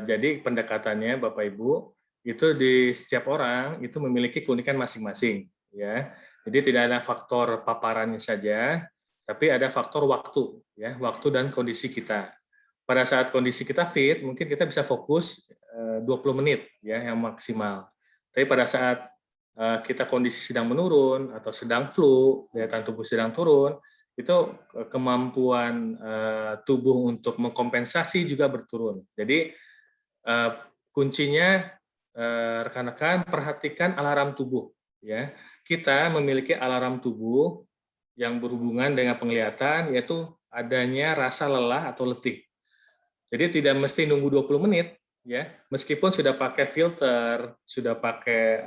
jadi pendekatannya Bapak Ibu itu di setiap orang itu memiliki keunikan masing-masing ya. Jadi tidak ada faktor paparannya saja, tapi ada faktor waktu ya, waktu dan kondisi kita. Pada saat kondisi kita fit, mungkin kita bisa fokus 20 menit ya yang maksimal. Tapi pada saat kita kondisi sedang menurun atau sedang flu, daya tahan tubuh sedang turun, itu kemampuan tubuh untuk mengkompensasi juga berturun. Jadi kuncinya rekan-rekan perhatikan alarm tubuh. Ya, kita memiliki alarm tubuh yang berhubungan dengan penglihatan, yaitu adanya rasa lelah atau letih. Jadi tidak mesti nunggu 20 menit. Ya, meskipun sudah pakai filter, sudah pakai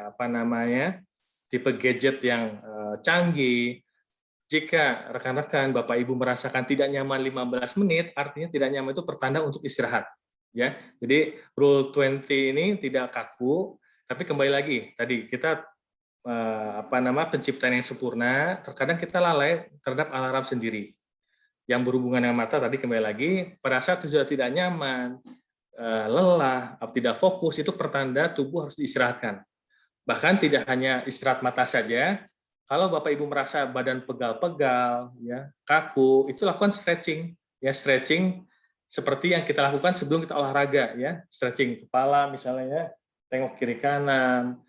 tipe gadget yang canggih, jika rekan-rekan Bapak Ibu merasakan tidak nyaman 15 menit, artinya tidak nyaman itu pertanda untuk istirahat. Ya, jadi rule 20 ini tidak kaku, tapi kembali lagi tadi kita penciptaan yang sempurna, terkadang kita lalai terhadap alarm sendiri. Yang berhubungan dengan mata tadi kembali lagi, pada saat sudah tidak nyaman, lelah, atau tidak fokus, itu pertanda tubuh harus diistirahatkan. Bahkan tidak hanya istirahat mata saja, kalau Bapak Ibu merasa badan pegal-pegal, ya, kaku, itu lakukan stretching, ya, stretching seperti yang kita lakukan sebelum kita olahraga, ya, stretching kepala misalnya, ya, tengok kiri kanan,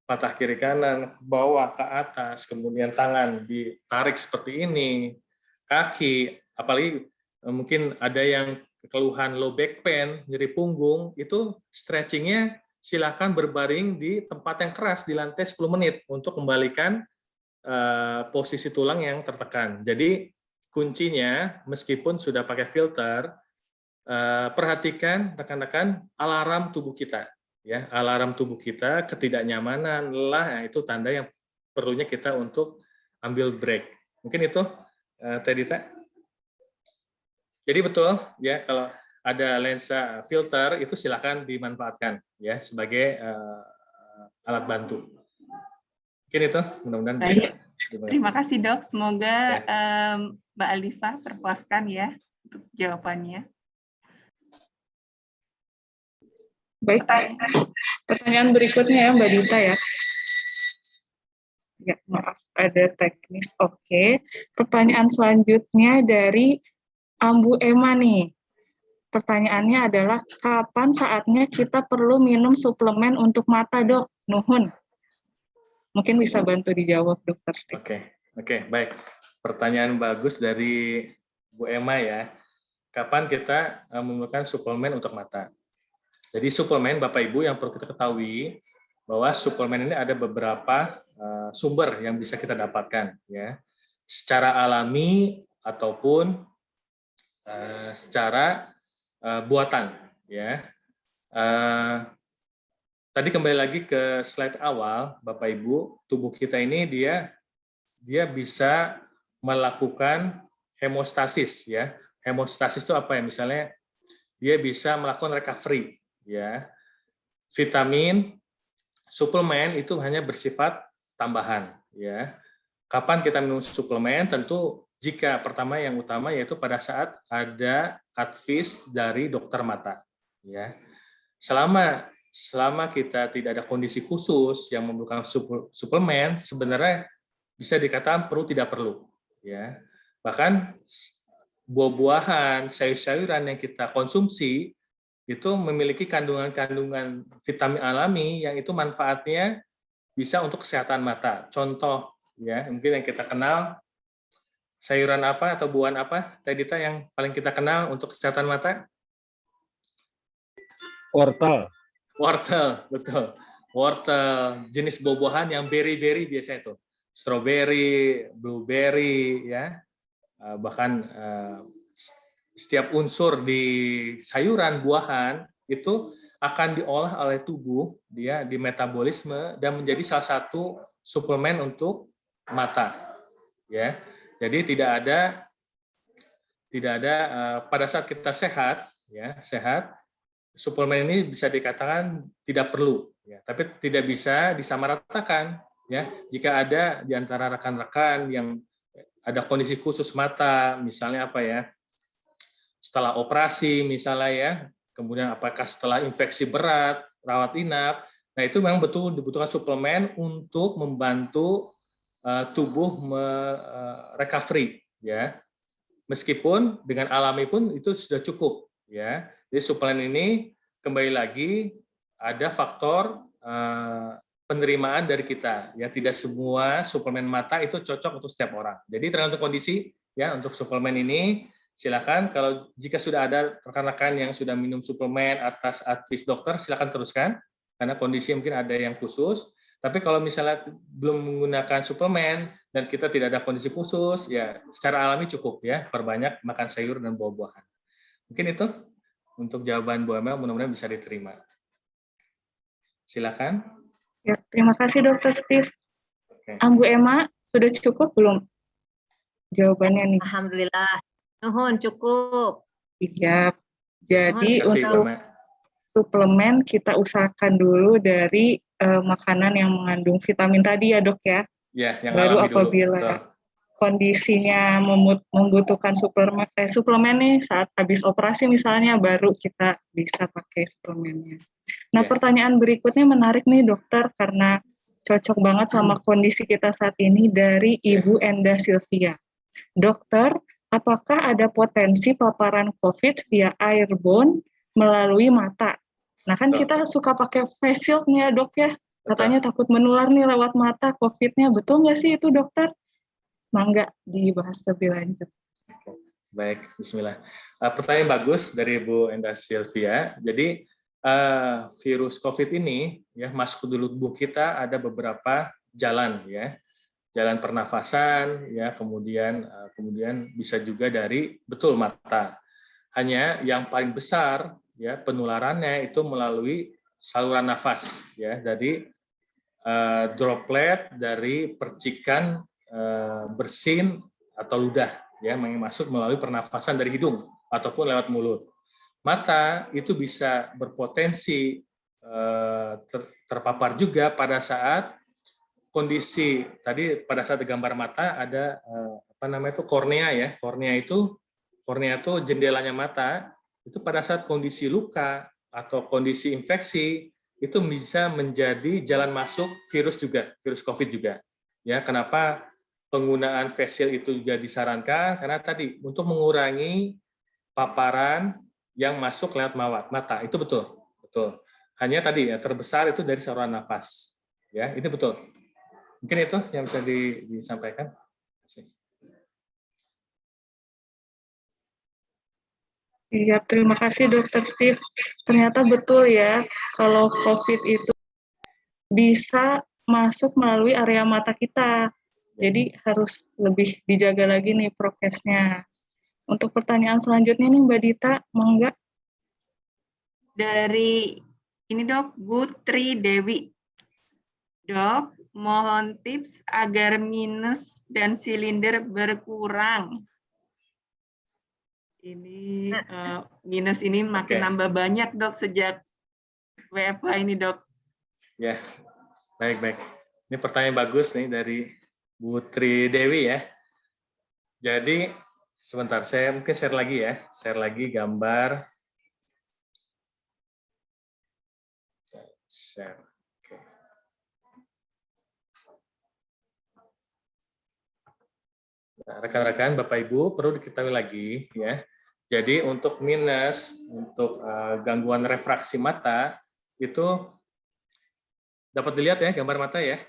patah kiri kanan, ke bawah, ke atas, kemudian tangan ditarik seperti ini, kaki, apalagi mungkin ada yang keluhan low back pain, nyeri punggung, itu stretchingnya silakan berbaring di tempat yang keras di lantai 10 menit untuk kembalikan posisi tulang yang tertekan. Jadi kuncinya, meskipun sudah pakai filter, perhatikan rekan-rekan alarm tubuh kita. Ya, alarm tubuh kita, ketidaknyamanan, lelah, nah itu tanda yang perlunya kita untuk ambil break. Mungkin itu, Teh Dita. Jadi betul, ya, kalau ada lensa filter itu silakan dimanfaatkan, ya, sebagai alat bantu. Mungkin itu, mudah-mudahan bisa. Terima kasih Dok, semoga Mbak Alifa terpuaskan ya untuk jawabannya. Baik, pertanyaan berikutnya ya Mbak Dita ya. Ya, maaf, ada teknis. Oke. Pertanyaan selanjutnya dari Ambu Emma nih. Pertanyaannya adalah, kapan saatnya kita perlu minum suplemen untuk mata, Dok? Nuhun. Mungkin bisa bantu dijawab, Dokter Steve. Oke, baik. Pertanyaan bagus dari Bu Emma ya. Kapan kita memerlukan suplemen untuk mata? Jadi suplemen, Bapak Ibu, yang perlu kita ketahui bahwa suplemen ini ada beberapa sumber yang bisa kita dapatkan, ya, secara alami ataupun secara buatan, ya. Tadi kembali lagi ke slide awal, Bapak Ibu, tubuh kita ini dia bisa melakukan hemostasis, ya. Hemostasis itu apa ya? Misalnya dia bisa melakukan recovery, ya. Vitamin, suplemen itu hanya bersifat tambahan, ya. Kapan kita minum suplemen? Tentu jika pertama yang utama yaitu pada saat ada advis dari dokter mata, ya. Selama kita tidak ada kondisi khusus yang memerlukan suplemen, sebenarnya bisa dikatakan perlu tidak perlu, ya. Bahkan buah-buahan, sayur-sayuran yang kita konsumsi itu memiliki kandungan-kandungan vitamin alami yang itu manfaatnya bisa untuk kesehatan mata. Contoh, ya, mungkin yang kita kenal, sayuran apa atau buahan apa, Teh Dita, yang paling kita kenal untuk kesehatan mata? Wortel. Wortel, betul. Wortel, jenis buah-buahan yang berry-berry biasa itu. Strawberry, blueberry, ya. Bahkan setiap unsur di sayuran, buahan, itu akan diolah oleh tubuh, dia di metabolisme, dan menjadi salah satu suplemen untuk mata. Ya. Jadi tidak ada pada saat kita sehat, ya, sehat, suplemen ini bisa dikatakan tidak perlu, ya, tapi tidak bisa disamaratakan, ya. Jika ada di antara rekan-rekan yang ada kondisi khusus mata, misalnya apa ya, setelah operasi misalnya, ya, kemudian apakah setelah infeksi berat, rawat inap, nah itu memang betul dibutuhkan suplemen untuk membantu tubuh recovery, ya. Meskipun dengan alami pun itu sudah cukup, ya. Jadi suplemen ini kembali lagi ada faktor penerimaan dari kita, ya. Tidak semua suplemen mata itu cocok untuk setiap orang. Jadi tergantung kondisi, ya. Untuk suplemen ini silakan, kalau jika sudah ada rekan-rekan yang sudah minum suplemen atas advis dokter, silakan teruskan karena kondisi mungkin ada yang khusus. Tapi kalau misalnya belum menggunakan suplemen dan kita tidak ada kondisi khusus, ya secara alami cukup, ya, perbanyak makan sayur dan buah-buahan. Mungkin itu untuk jawaban Bu Emma, mudah-mudahan bisa diterima. Silakan. Ya, terima kasih Dokter Steve. Ambu Emma, sudah cukup belum jawabannya nih? Alhamdulillah. Nuhun, cukup. Iya. Jadi kasih, untuk suplemen kita usahakan dulu dari makanan yang mengandung vitamin tadi ya Dok ya. Ya, yang baru alami apabila dulu. kondisinya membutuhkan suplemen nih saat habis operasi misalnya baru kita bisa pakai suplemennya. Nah, Ya. pertanyaan berikutnya menarik nih dokter karena cocok banget sama kondisi kita saat ini dari Ibu Enda Sylvia. Dokter, apakah ada potensi paparan COVID via airborne melalui mata? Nah, kan kita suka pakai face shield nih ya, dok ya. Katanya takut menular nih lewat mata COVID-nya. Betul nggak sih itu, dokter? Mangga dibahas lebih lanjut. Baik, bismillah. Pertanyaan bagus dari Bu Enda Sylvia. Jadi, virus COVID ini ya masuk ke tubuh kita ada beberapa jalan ya. Jalan pernafasan ya, kemudian bisa juga dari betul mata. Hanya yang paling besar ya penularannya itu melalui saluran nafas ya. Jadi droplet dari percikan bersin atau ludah ya yang masuk melalui pernafasan dari hidung ataupun lewat mulut. Mata itu bisa berpotensi terpapar juga pada saat kondisi tadi pada saat gambar mata ada kornea ya. Kornea itu jendelanya mata. Itu pada saat kondisi luka atau kondisi infeksi itu bisa menjadi jalan masuk virus juga, virus COVID juga. Ya, kenapa penggunaan face shield itu juga disarankan? Karena tadi untuk mengurangi paparan yang masuk lewat mata. Itu betul. Hanya tadi ya terbesar itu dari saluran nafas. Ya, itu betul. Mungkin itu yang bisa disampaikan. Iya, terima kasih Dokter Steve. Ternyata betul ya, kalau COVID itu bisa masuk melalui area mata kita. Jadi harus lebih dijaga lagi nih prokesnya. Untuk pertanyaan selanjutnya nih Mbak Dita, mau nggak? Dari ini dok, Bu Tri Dewi. Dok, mohon tips agar minus dan silinder berkurang. Ini minus ini makin nambah banyak dok sejak WFH ini dok. Ya, baik. Ini pertanyaan bagus nih dari Bu Tri Dewi ya. Jadi sebentar, saya mungkin share lagi gambar. Share. Oke. Nah, rekan-rekan, Bapak Ibu perlu diketahui lagi ya. Jadi untuk minus, untuk gangguan refraksi mata itu dapat dilihat ya gambar mata ya.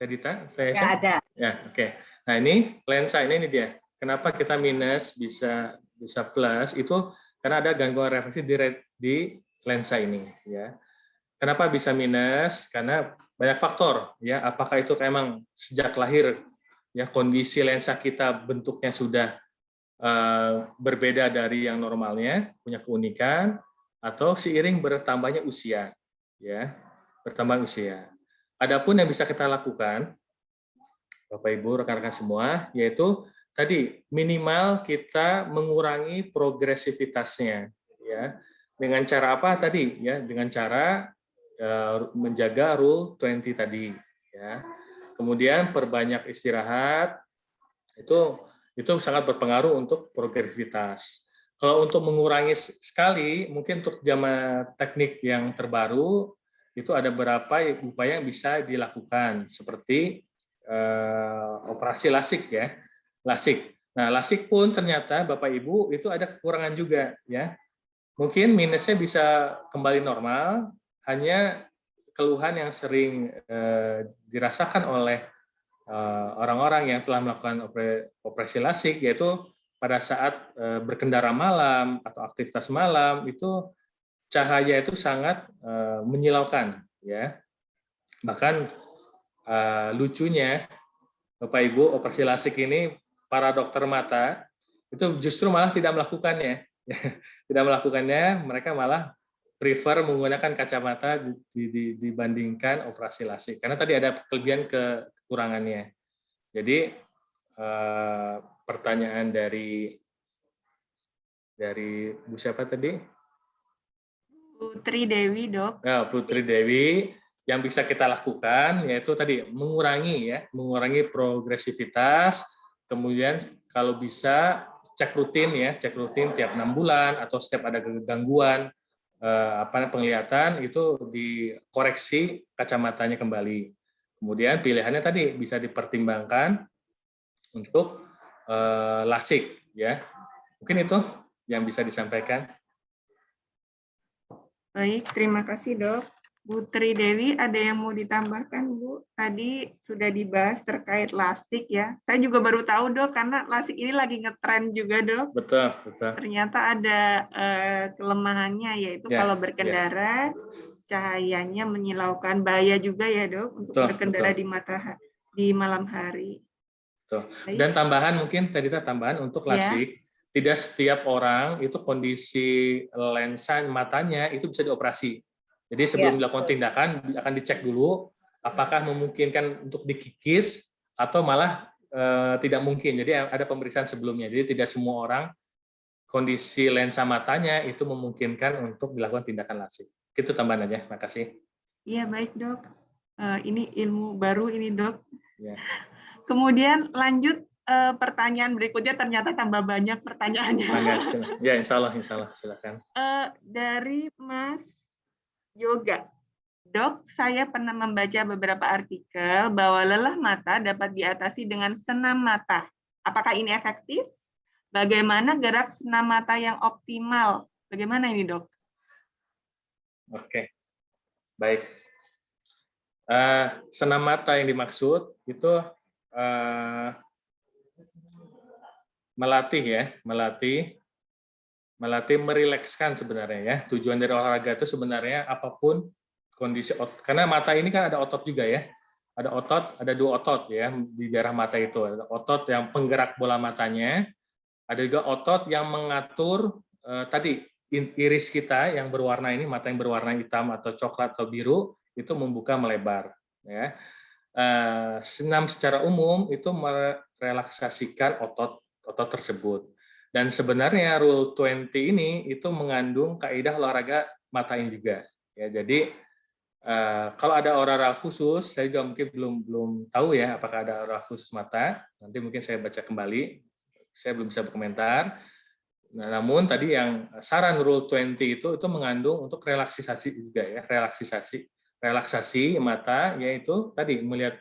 Dita, Ya, ada. Ya, oke. Nah, ini lensa ini dia. Kenapa kita minus bisa plus itu karena ada gangguan refraksi di lensa ini ya. Kenapa bisa minus? Karena banyak faktor ya. Apakah itu memang sejak lahir ya kondisi lensa kita bentuknya sudah berbeda dari yang normalnya, punya keunikan, atau seiring bertambahnya usia ya, bertambah usia. Adapun yang bisa kita lakukan, Bapak Ibu, rekan-rekan semua, yaitu tadi minimal kita mengurangi progresivitasnya, ya. Dengan cara apa tadi? Ya, dengan cara menjaga Rule 20 tadi, ya. Kemudian perbanyak istirahat, itu sangat berpengaruh untuk progresivitas. Kalau untuk mengurangi sekali, mungkin untuk zaman teknik yang terbaru itu ada beberapa upaya yang bisa dilakukan seperti operasi lasik ya, lasik. Nah, lasik pun ternyata Bapak Ibu itu ada kekurangan juga ya. Mungkin minusnya bisa kembali normal, hanya keluhan yang sering dirasakan oleh orang-orang yang telah melakukan operasi lasik yaitu pada saat berkendara malam atau aktivitas malam itu cahaya itu sangat menyilaukan ya. Bahkan lucunya Bapak Ibu, operasi lasik ini para dokter mata itu justru malah tidak melakukannya. Tidak melakukannya, mereka malah prefer menggunakan kacamata dibandingkan operasi lasik. Karena tadi ada kelebihan kekurangannya. Jadi pertanyaan dari Bu siapa tadi? Putri Dewi, dok. Nah, Putri Dewi. yang bisa kita lakukan yaitu tadi mengurangi progresivitas, kemudian kalau bisa cek rutin tiap 6 bulan atau setiap ada gangguan penglihatan itu dikoreksi kacamatanya kembali. Kemudian pilihannya tadi bisa dipertimbangkan untuk LASIK ya. Mungkin itu yang bisa disampaikan. Baik, terima kasih Dok. Bu Tri Dewi, ada yang mau ditambahkan Bu? Tadi sudah dibahas terkait LASIK ya. Saya juga baru tahu Dok, karena LASIK ini lagi ngetren juga Dok. Betul. Ternyata ada kelemahannya, yaitu kalau berkendara cahayanya menyilaukan, bahaya juga ya Dok untuk berkendara di malam hari. Betul. Dan tambahan mungkin tadi tambahan untuk LASIK, tidak setiap orang itu kondisi lensa matanya itu bisa dioperasi. Jadi sebelum dilakukan tindakan akan dicek dulu apakah memungkinkan untuk dikikis atau malah tidak mungkin. Jadi ada pemeriksaan sebelumnya. Jadi tidak semua orang kondisi lensa matanya itu memungkinkan untuk dilakukan tindakan LASIK. Itu tambahan aja. Makasih. Iya, baik Dok. Ini ilmu baru ini Dok. Ya. Kemudian lanjut pertanyaan berikutnya, ternyata tambah banyak pertanyaannya. Ya, insya Allah, silakan. Dari Mas Yoga. Dok, saya pernah membaca beberapa artikel bahwa lelah mata dapat diatasi dengan senam mata. Apakah ini efektif? Bagaimana gerak senam mata yang optimal? Bagaimana ini, Dok? Oke, baik. Senam mata yang dimaksud itu melatih merilekskan sebenarnya ya. Tujuan dari olahraga itu sebenarnya apapun kondisi otot. Karena mata ini kan ada otot juga ya. Ada otot, ada 2 otot ya di daerah mata itu. Ada otot yang penggerak bola matanya, ada juga otot yang mengatur tadi iris kita yang berwarna ini, mata yang berwarna hitam atau coklat atau biru itu membuka melebar ya. Senam secara umum itu merelaksasikan otot tersebut. Dan sebenarnya Rule 20 ini itu mengandung kaidah olahraga mata ini juga. Ya, jadi kalau ada olahraga khusus, saya juga mungkin belum tahu ya apakah ada olahraga khusus mata. Nanti mungkin saya baca kembali. Saya belum bisa berkomentar. Nah, namun tadi yang saran Rule 20 itu mengandung untuk relaksasi juga ya, relaksasi mata, yaitu tadi melihat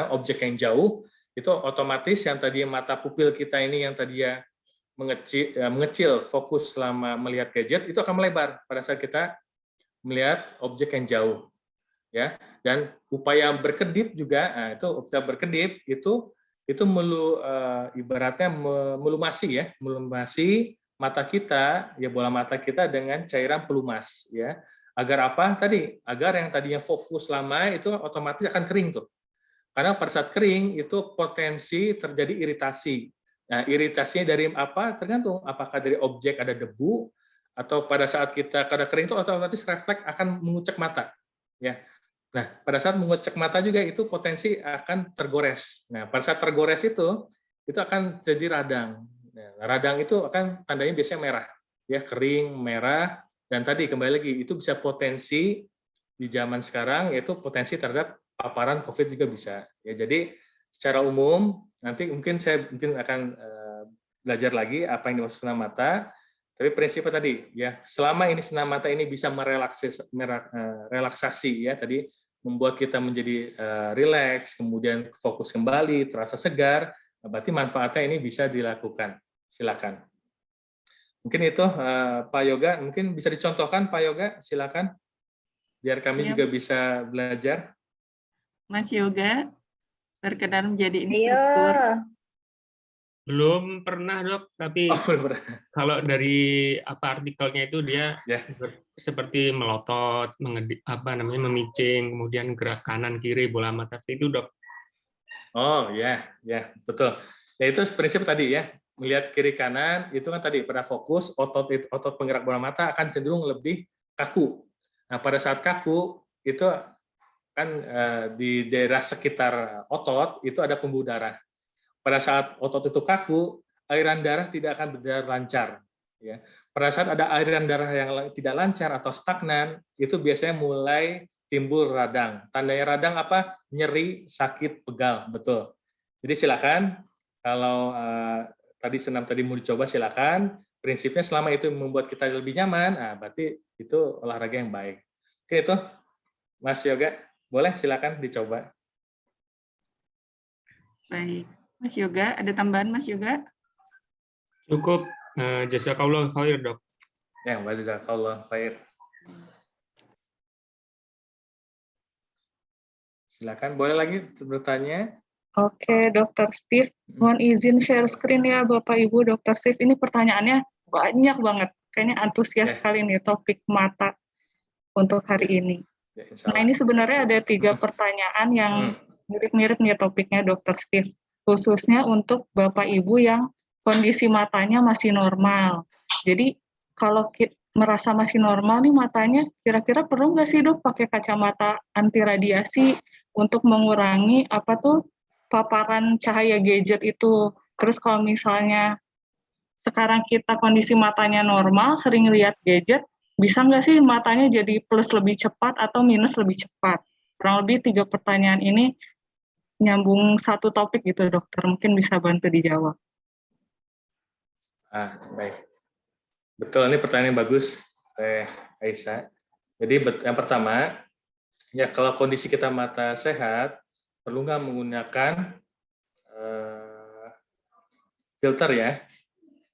objek yang jauh. Itu otomatis yang tadi mata pupil kita ini yang tadinya mengecil fokus selama melihat gadget itu akan melebar pada saat kita melihat objek yang jauh ya. Dan upaya berkedip juga, nah, itu upaya berkedip itu ibaratnya melumasi mata kita ya, bola mata kita dengan cairan pelumas ya. Agar apa tadi? Agar yang tadinya fokus lama itu otomatis akan kering tuh. Karena pada saat kering itu potensi terjadi iritasi. Nah, iritasinya dari apa? Tergantung apakah dari objek ada debu atau pada saat kita kada kering itu otomatis refleks akan mengucek mata. Ya. Nah, pada saat mengucek mata juga itu potensi akan tergores. Nah, pada saat tergores itu akan jadi radang. Nah, radang itu akan tandanya biasanya merah. Ya, kering, merah, dan tadi kembali lagi itu bisa potensi di zaman sekarang yaitu potensi terhadap paparan COVID juga bisa. Ya, jadi secara umum nanti saya akan belajar lagi apa yang dimaksud senam mata. Tapi prinsipnya tadi ya, selama ini senam mata ini bisa merelaksasi ya, tadi membuat kita menjadi rileks, kemudian fokus kembali, terasa segar, berarti manfaatnya ini bisa dilakukan. Silakan. Mungkin itu Pak Yoga, mungkin bisa dicontohkan Pak Yoga, silakan. Biar kami juga bisa belajar. Mas Yoga, berkenan menjadi instruktur. Belum pernah Dok, tapi kalau dari artikelnya itu dia seperti melotot, memicing, kemudian gerak kanan kiri bola mata itu Dok. Oh ya, betul. Ya itu prinsip tadi ya, melihat kiri kanan itu kan tadi pada fokus otot penggerak bola mata akan cenderung lebih kaku. Nah, pada saat kaku itu kan di daerah sekitar otot itu ada pembuluh darah. Pada saat otot itu kaku, aliran darah tidak akan berjalan lancar. Ya. Pada saat ada aliran darah yang tidak lancar atau stagnan, itu biasanya mulai timbul radang. Tandanya radang apa? Nyeri, sakit, pegal, betul. Jadi silakan kalau tadi senam tadi mau dicoba silakan. Prinsipnya selama itu membuat kita lebih nyaman, berarti itu olahraga yang baik. Oke itu, Mas Yoga, boleh silakan dicoba. Baik, Mas Yoga, ada tambahan Mas Yoga? Cukup. Jazakallah khair, Dok. Ya, jazakallah khair. Silakan, boleh lagi bertanya? Oke, Dokter Steve, mohon izin share screen ya Bapak Ibu. Dokter Steve, ini pertanyaannya banyak banget. Kayaknya antusias sekali nih topik mata untuk hari ini. Nah, ini sebenarnya ada 3 pertanyaan yang mirip-mirip nih topiknya Dokter Steve. Khususnya untuk Bapak Ibu yang kondisi matanya masih normal. Jadi, kalau merasa masih normal nih matanya, kira-kira perlu nggak sih Dok pakai kacamata anti radiasi untuk mengurangi paparan cahaya gadget itu. Terus kalau misalnya sekarang kita kondisi matanya normal, sering lihat gadget, bisa nggak sih matanya jadi plus lebih cepat atau minus lebih cepat? Kurang lebih 3 pertanyaan ini nyambung satu topik gitu, dokter. Mungkin bisa bantu dijawab. Baik. Betul, ini pertanyaan yang bagus, Aisyah. Jadi yang pertama, ya kalau kondisi kita mata sehat, perlu nggak menggunakan filter ya,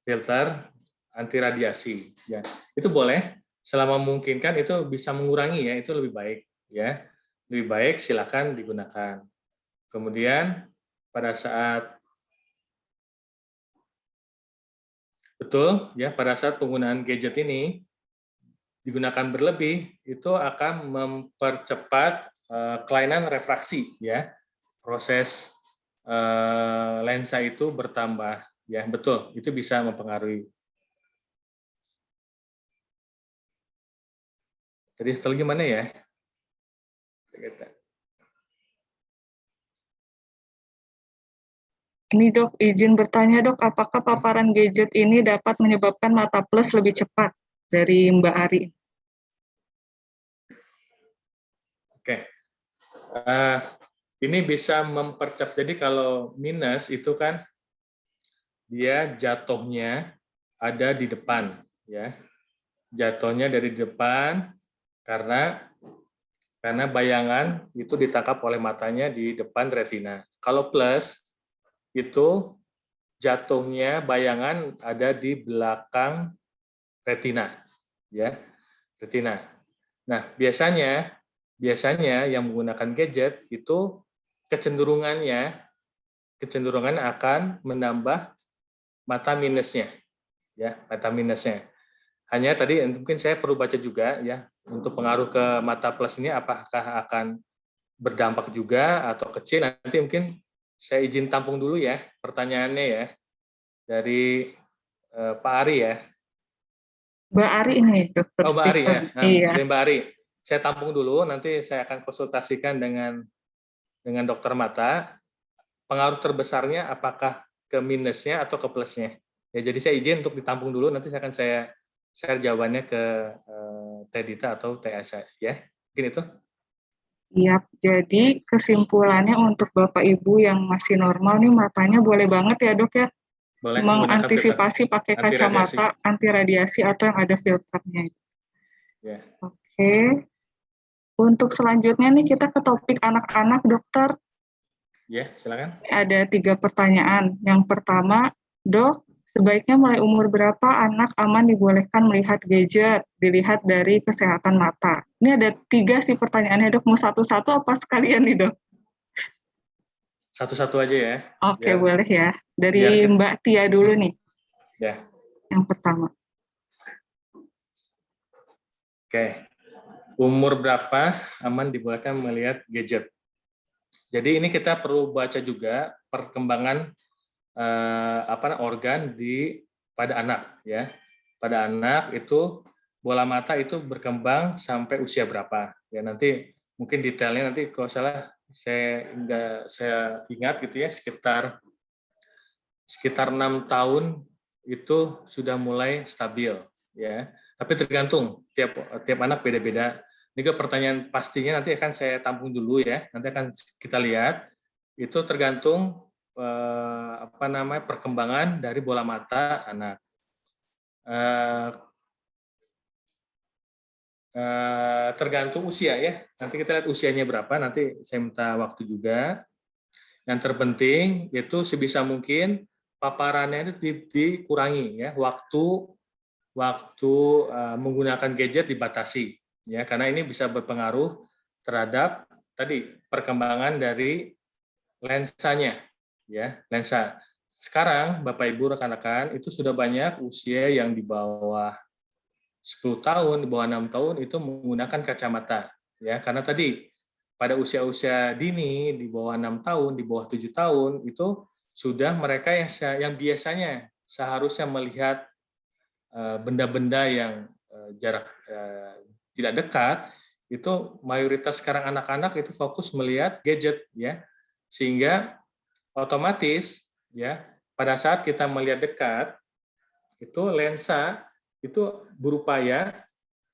filter anti radiasi. Ya, itu boleh, selama memungkinkan itu bisa mengurangi ya, itu lebih baik ya, lebih baik silakan digunakan. Kemudian pada saat pada saat penggunaan gadget ini digunakan berlebih, itu akan mempercepat kelainan refraksi ya, proses lensa itu bertambah ya, betul, itu bisa mempengaruhi. Tadi setelah gimana ya? Ini Dok, izin bertanya Dok, apakah paparan gadget ini dapat menyebabkan mata plus lebih cepat? Dari Mbak Ari. Oke. Ini bisa mempercepat. Jadi kalau minus itu kan dia jatuhnya ada di depan ya. Jatuhnya dari depan karena bayangan itu ditangkap oleh matanya di depan retina. Kalau plus itu jatuhnya bayangan ada di belakang retina ya, retina. Nah, biasanya yang menggunakan gadget itu kecenderungan akan menambah mata minusnya ya, mata minusnya. Hanya tadi mungkin saya perlu baca juga ya, untuk pengaruh ke mata plus ini apakah akan berdampak juga atau kecil, nanti mungkin saya izin tampung dulu ya pertanyaannya ya dari Pak Ari ya. Mbak Ari ini, Dokter. Oh, Mbak Ari ya. Iya. Mbak Ari, saya tampung dulu, nanti saya akan konsultasikan dengan dokter mata. Pengaruh terbesarnya apakah ke minusnya atau ke plusnya? Ya, jadi saya izin untuk ditampung dulu, nanti akan saya share jawabannya ke Teh Dita atau Teh Asa ya. Mungkin itu. Iya, jadi kesimpulannya untuk Bapak Ibu yang masih normal nih matanya boleh banget ya Dok ya, boleh mengantisipasi pakai kacamata anti radiasi atau yang ada filternya. Ya. Oke. Untuk selanjutnya nih kita ke topik anak-anak dokter. Ya, silakan. Ada 3 pertanyaan. Yang pertama, Dok, sebaiknya mulai umur berapa anak aman dibolehkan melihat gadget, dilihat dari kesehatan mata? Ini ada 3 sih pertanyaannya, Dok. Mau satu-satu apa sekalian nih, Dok? Satu-satu aja ya. Oke, boleh ya. Dari Mbak Tia dulu nih. Ya. Yang pertama. Oke. Umur berapa aman dibolehkan melihat gadget? Jadi ini kita perlu baca juga perkembangan organ pada anak ya. Pada anak itu bola mata itu berkembang sampai usia berapa? Ya nanti mungkin detailnya nanti kalau salah saya ingat gitu ya, sekitar 6 tahun itu sudah mulai stabil ya. Tapi tergantung tiap anak beda-beda. Ini ke pertanyaan pastinya nanti akan saya tampung dulu ya. Nanti akan kita lihat. Itu tergantung perkembangan dari bola mata anak. Tergantung usia ya. Nanti kita lihat usianya berapa. Nanti saya minta waktu juga. Yang terpenting itu sebisa mungkin paparannya itu dikurangi ya. Waktu menggunakan gadget dibatasi ya, karena ini bisa berpengaruh terhadap tadi perkembangan dari lensanya ya, lensa. Sekarang Bapak Ibu rekan-rekan itu sudah banyak usia yang di bawah 10 tahun, di bawah 6 tahun itu menggunakan kacamata ya, karena tadi pada usia-usia dini di bawah 6 tahun, di bawah 7 tahun itu sudah mereka yang biasanya seharusnya melihat benda-benda yang jarak tidak dekat, itu mayoritas sekarang anak-anak itu fokus melihat gadget ya, sehingga otomatis ya pada saat kita melihat dekat itu lensa itu berupaya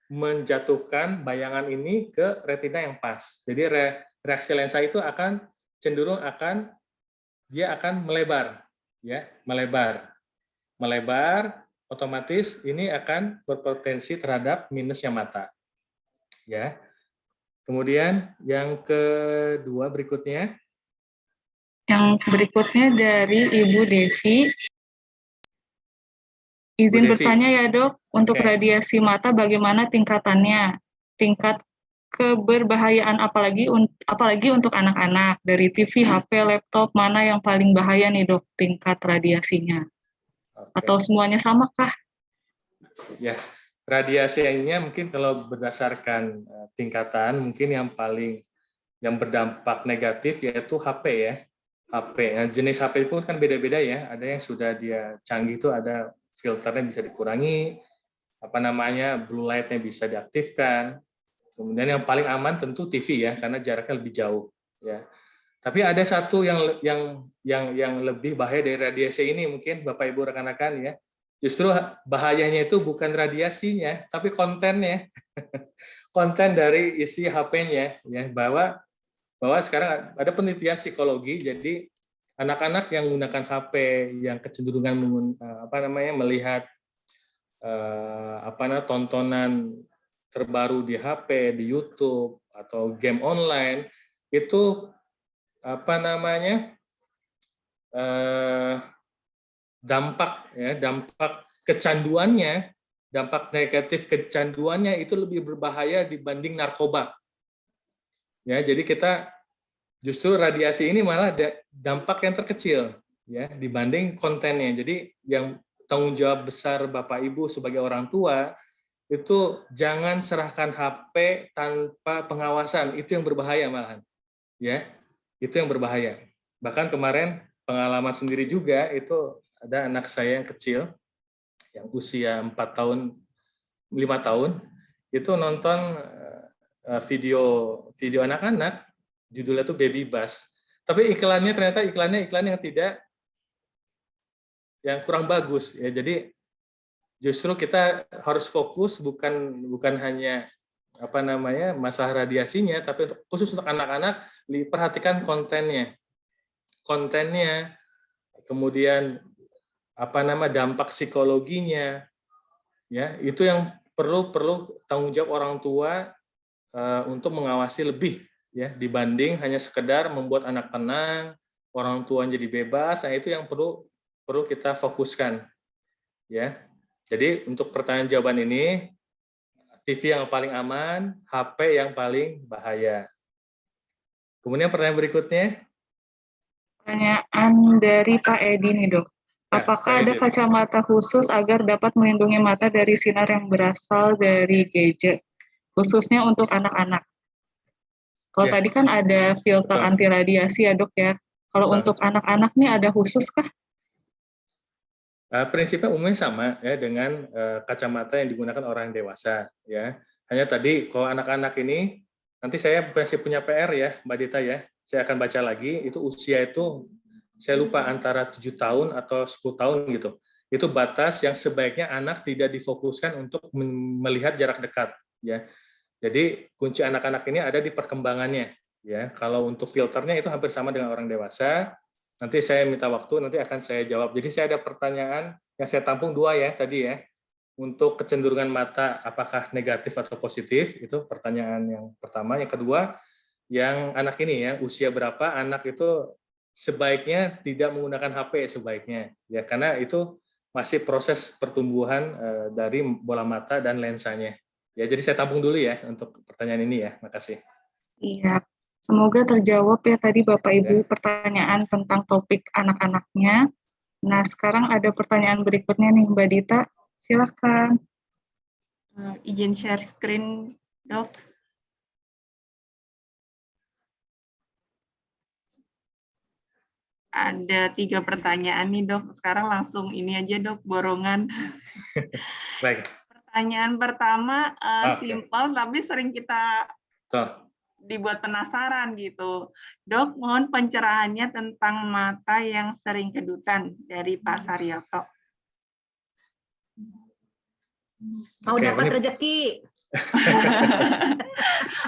menjatuhkan bayangan ini ke retina yang pas. Jadi reaksi lensa itu akan cenderung dia akan melebar ya, melebar otomatis ini akan berpotensi terhadap minusnya mata. Ya. Kemudian yang kedua berikutnya. Yang berikutnya dari Ibu Devi. Izin bertanya ya dok, untuk radiasi mata bagaimana tingkatannya? Tingkat keberbahayaan apalagi untuk anak-anak dari TV, HP, laptop, mana yang paling bahaya nih dok tingkat radiasinya? Atau semuanya sama kah? Ya, radiasinya mungkin kalau berdasarkan tingkatan mungkin yang berdampak negatif yaitu HP ya. HP. Nah, jenis HP pun kan beda-beda ya. Ada yang sudah dia canggih itu ada filternya bisa dikurangi, blue light-nya bisa diaktifkan. Kemudian yang paling aman tentu TV ya karena jaraknya lebih jauh ya. Tapi ada satu yang lebih bahaya dari radiasi ini mungkin Bapak Ibu rekan-rekan ya. Justru bahayanya itu bukan radiasinya, tapi kontennya. Konten dari isi HP-nya ya, bahwa sekarang ada penelitian psikologi, jadi anak-anak yang menggunakan HP yang kecenderungan melihat tontonan terbaru di HP, di YouTube atau game online itu dampak kecanduannya, dampak negatif kecanduannya itu lebih berbahaya dibanding narkoba. Ya, jadi kita justru radiasi ini malah ada dampak yang terkecil ya dibanding kontennya. Jadi yang tanggung jawab besar Bapak Ibu sebagai orang tua itu jangan serahkan HP tanpa pengawasan, itu yang berbahaya malahan. Ya, itu yang berbahaya. Bahkan kemarin pengalaman sendiri juga itu ada anak saya yang kecil yang usia 4 tahun, 5 tahun itu nonton video anak-anak judulnya tuh Baby Bus. Tapi iklannya ternyata iklan yang kurang bagus ya. Jadi justru kita harus fokus bukan hanya masalah radiasinya, tapi khusus untuk anak-anak diperhatikan kontennya, kemudian dampak psikologinya, ya itu yang perlu tanggung jawab orang tua untuk mengawasi lebih ya dibanding hanya sekedar membuat anak tenang, orang tua jadi bebas. Nah itu yang perlu kita fokuskan ya. Jadi untuk pertanyaan jawaban ini, TV yang paling aman, HP yang paling bahaya. Kemudian pertanyaan berikutnya. Pertanyaan dari Pak Edi nih dok. Apakah ada kacamata khusus agar dapat melindungi mata dari sinar yang berasal dari gadget, khususnya untuk anak-anak? Kalau tadi kan ada filter anti radiasi ya dok ya. Kalau untuk anak-anak nih ada khusus kah? Prinsipnya umumnya sama ya dengan kacamata yang digunakan orang dewasa ya. Hanya tadi kalau anak-anak ini nanti saya masih punya PR ya Mbak Dita ya. Saya akan baca lagi itu usia itu saya lupa antara 7 tahun atau 10 tahun gitu. Itu batas yang sebaiknya anak tidak difokuskan untuk melihat jarak dekat ya. Jadi kunci anak-anak ini ada di perkembangannya. Ya, kalau untuk filternya itu hampir sama dengan orang dewasa. Nanti saya minta waktu, nanti akan saya jawab. Jadi saya ada pertanyaan yang saya tampung 2 ya tadi ya. Untuk kecenderungan mata apakah negatif atau positif, itu pertanyaan yang pertama. Yang kedua, yang anak ini ya, usia berapa anak itu sebaiknya tidak menggunakan HP sebaiknya. Ya, karena itu masih proses pertumbuhan dari bola mata dan lensanya. Ya, jadi saya tampung dulu ya untuk pertanyaan ini ya. Makasih. Iya, semoga terjawab ya tadi Bapak Ibu pertanyaan tentang topik anak-anaknya. Nah, sekarang ada pertanyaan berikutnya nih Mbak Dita, silakan. Izin share screen, Dok. Ada 3 pertanyaan nih, Dok. Sekarang langsung ini aja, Dok, borongan. Baik. Pertanyaan pertama Oke. simpel, tapi sering kita dibuat penasaran gitu. Dok, mohon pencerahannya tentang mata yang sering kedutan dari Pak Saryoto. Mau Oke, dapat ini- rezeki.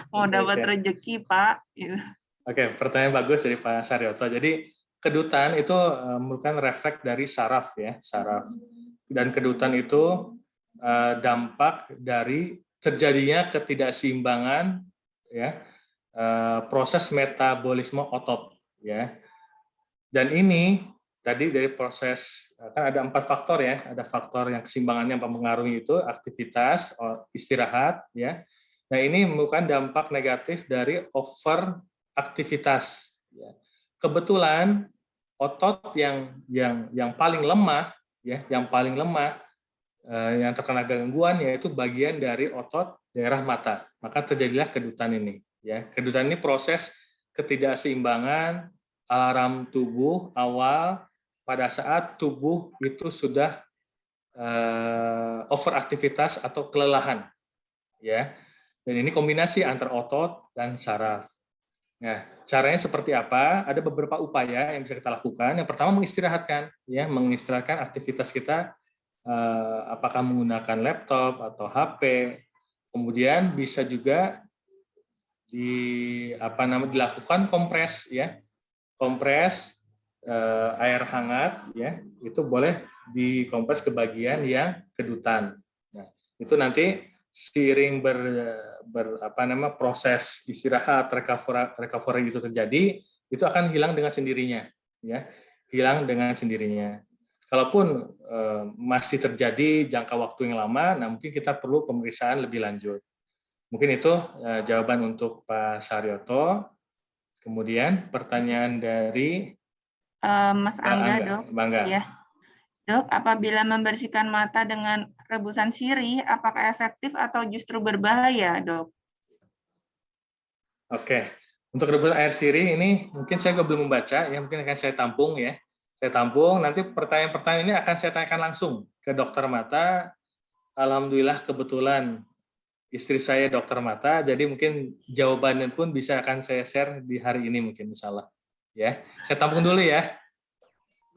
Mau dapat Oke. rezeki, Pak. Oke, pertanyaan bagus dari Pak Saryoto. Jadi kedutan itu merupakan refleks dari saraf ya, saraf. Dan kedutan itu dampak dari terjadinya ketidakseimbangan ya, proses metabolisme otot ya. Dan ini tadi dari proses kan ada 4 faktor ya, ada faktor yang keseimbangannya mempengaruhi itu aktivitas, istirahat ya. Nah, ini merupakan dampak negatif dari over aktivitas ya. Kebetulan otot yang paling lemah ya, yang paling lemah yang terkena gangguan yaitu bagian dari otot daerah mata. Maka terjadilah kedutan ini ya. Kedutan ini proses ketidakseimbangan alarm tubuh awal pada saat tubuh itu sudah overaktivitas atau kelelahan ya. Dan ini kombinasi antara otot dan saraf. Nah, caranya seperti apa? Ada beberapa upaya yang bisa kita lakukan. Yang pertama mengistirahatkan ya, mengistirahatkan aktivitas kita apakah menggunakan laptop atau HP. Kemudian bisa juga dilakukan kompres ya. Kompres air hangat ya, itu boleh dikompres ke bagian yang kedutan. Nah, itu nanti seiring proses istirahat recovery itu terjadi, itu akan hilang dengan sendirinya ya. Hilang dengan sendirinya. Kalaupun masih terjadi jangka waktu yang lama, nah mungkin kita perlu pemeriksaan lebih lanjut. Mungkin itu jawaban untuk Pak Saryoto. Kemudian pertanyaan dari Mas Angga, Dok. Bangga. Ya. Dok, apabila membersihkan mata dengan rebusan sirih, apakah efektif atau justru berbahaya, Dok? Oke. Untuk rebusan air sirih ini mungkin saya belum membaca, ya mungkin akan saya tampung ya. Saya tampung, nanti pertanyaan-pertanyaan ini akan saya tanyakan langsung ke dokter mata. Alhamdulillah kebetulan istri saya dokter mata, jadi mungkin jawabannya pun bisa akan saya share di hari ini mungkin insyaallah. Ya, saya tampung dulu ya.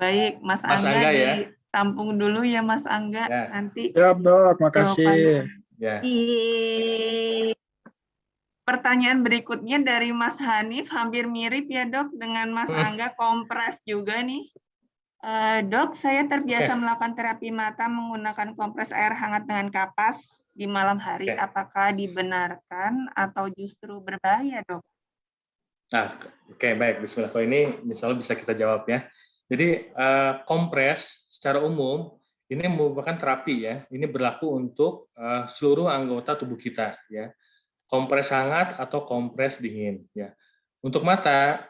Baik, Mas Angga ya. ditampung dulu ya, Mas Angga. Ya. Nanti. Siap, Dok. Makasih. Ya. Pertanyaan berikutnya dari Mas Hanif, hampir mirip ya, Dok, dengan Mas Angga, kompres juga nih. Dok, saya terbiasa melakukan terapi mata menggunakan kompres air hangat dengan kapas di malam hari. Apakah dibenarkan atau justru berbahaya, Dok? Nah, baik. Bismillah. Kalau ini misalnya bisa kita jawab ya. Jadi kompres secara umum ini merupakan terapi ya. Ini berlaku untuk seluruh anggota tubuh kita ya. Kompres hangat atau kompres dingin ya. Untuk mata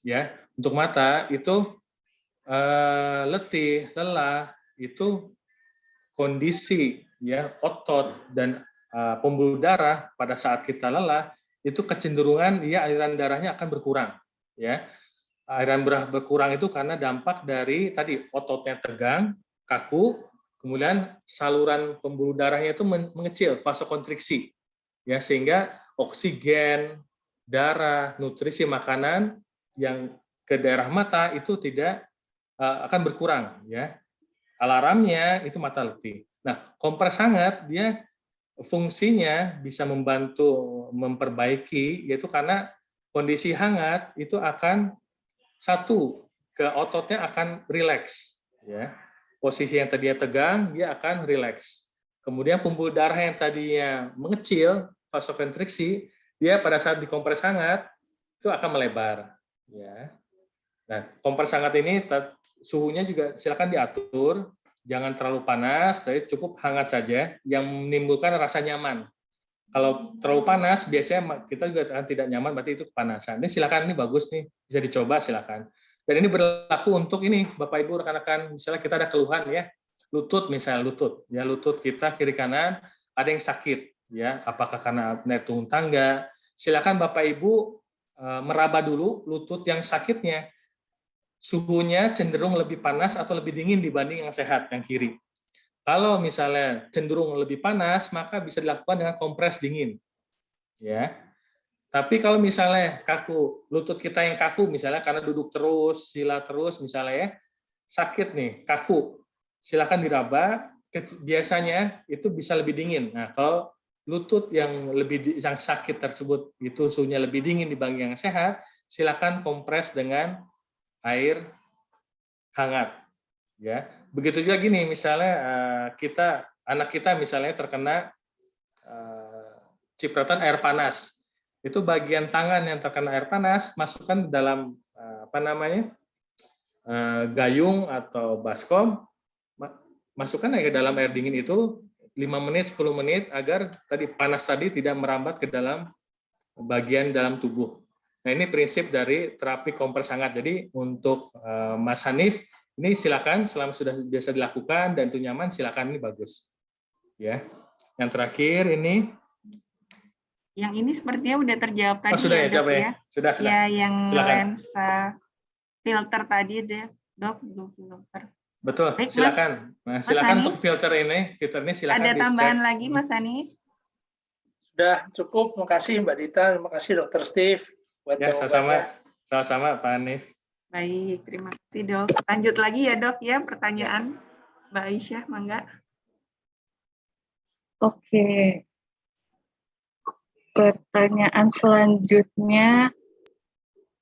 ya, untuk mata itu letih, lelah itu kondisi ya otot dan pembuluh darah pada saat kita lelah itu kecenderungan aliran darahnya akan berkurang ya. Aliran darah berkurang itu karena dampak dari tadi ototnya tegang, kaku, kemudian saluran pembuluh darahnya itu mengecil, vasokonstriksi ya, sehingga oksigen, darah, nutrisi makanan yang ke daerah mata itu tidak akan berkurang ya. Alarmnya itu mata letih. Nah, kompres hangat dia fungsinya bisa membantu memperbaiki, yaitu karena kondisi hangat itu akan satu, ke ototnya akan rileks, ya. Posisi yang tadinya tegang dia akan rileks. Kemudian pembuluh darah yang tadinya mengecil, vasokonstriksi, dia pada saat dikompres hangat itu akan melebar, ya. Nah, kompres hangat ini suhunya juga silakan diatur, jangan terlalu panas, tapi cukup hangat saja yang menimbulkan rasa nyaman. Kalau terlalu panas, biasanya kita juga akan tidak nyaman, berarti itu kepanasan. Ini silakan, ini bagus nih, bisa dicoba silakan. Dan ini berlaku untuk ini, Bapak Ibu rekan-rekan, misalnya kita ada keluhan ya, lutut misalnya lutut kita kiri kanan ada yang sakit, ya, apakah karena naik turun tangga, silakan Bapak Ibu meraba dulu lutut yang sakitnya. Suhunya cenderung lebih panas atau lebih dingin dibanding yang sehat, yang kiri. Kalau misalnya cenderung lebih panas, maka bisa dilakukan dengan kompres dingin. Ya. Tapi kalau misalnya kaku, lutut kita yang kaku misalnya karena duduk terus, sila terus misalnya ya, sakit nih, kaku. Silakan diraba, biasanya itu bisa lebih dingin. Nah, kalau lutut yang sakit tersebut itu suhunya lebih dingin dibanding yang sehat, silakan kompres dengan air hangat, ya. Begitu juga gini, misalnya anak kita misalnya terkena cipratan air panas, itu bagian tangan yang terkena air panas masukkan dalam gayung atau baskom, masukkan ke dalam air dingin itu 5 menit 10 menit agar panas tadi tidak merambat ke dalam bagian dalam tubuh. Nah, ini prinsip dari terapi kompres hangat. Jadi untuk Mas Hanif, ini silakan selama sudah biasa dilakukan dan itu nyaman, silakan, ini bagus. Ya. Yang terakhir ini. Yang ini sepertinya udah terjawab tadi. Oh, sudah ya, Dok, ya? Sudah. Ya, yang silakan. lensa filter tadi deh, Dok, filter. Betul, baik, silakan. Nah, silakan untuk filter ini silakan ada dicek. tambahan lagi, Mas Hanif? Sudah cukup, terima kasih Mbak Dita, terima kasih Dr. Steve. Ya, sama-sama Pak Hanif. Baik, terima kasih Dok. Lanjut lagi ya Dok ya, pertanyaan Mbak Aisyah, mangga. Oke. Pertanyaan selanjutnya,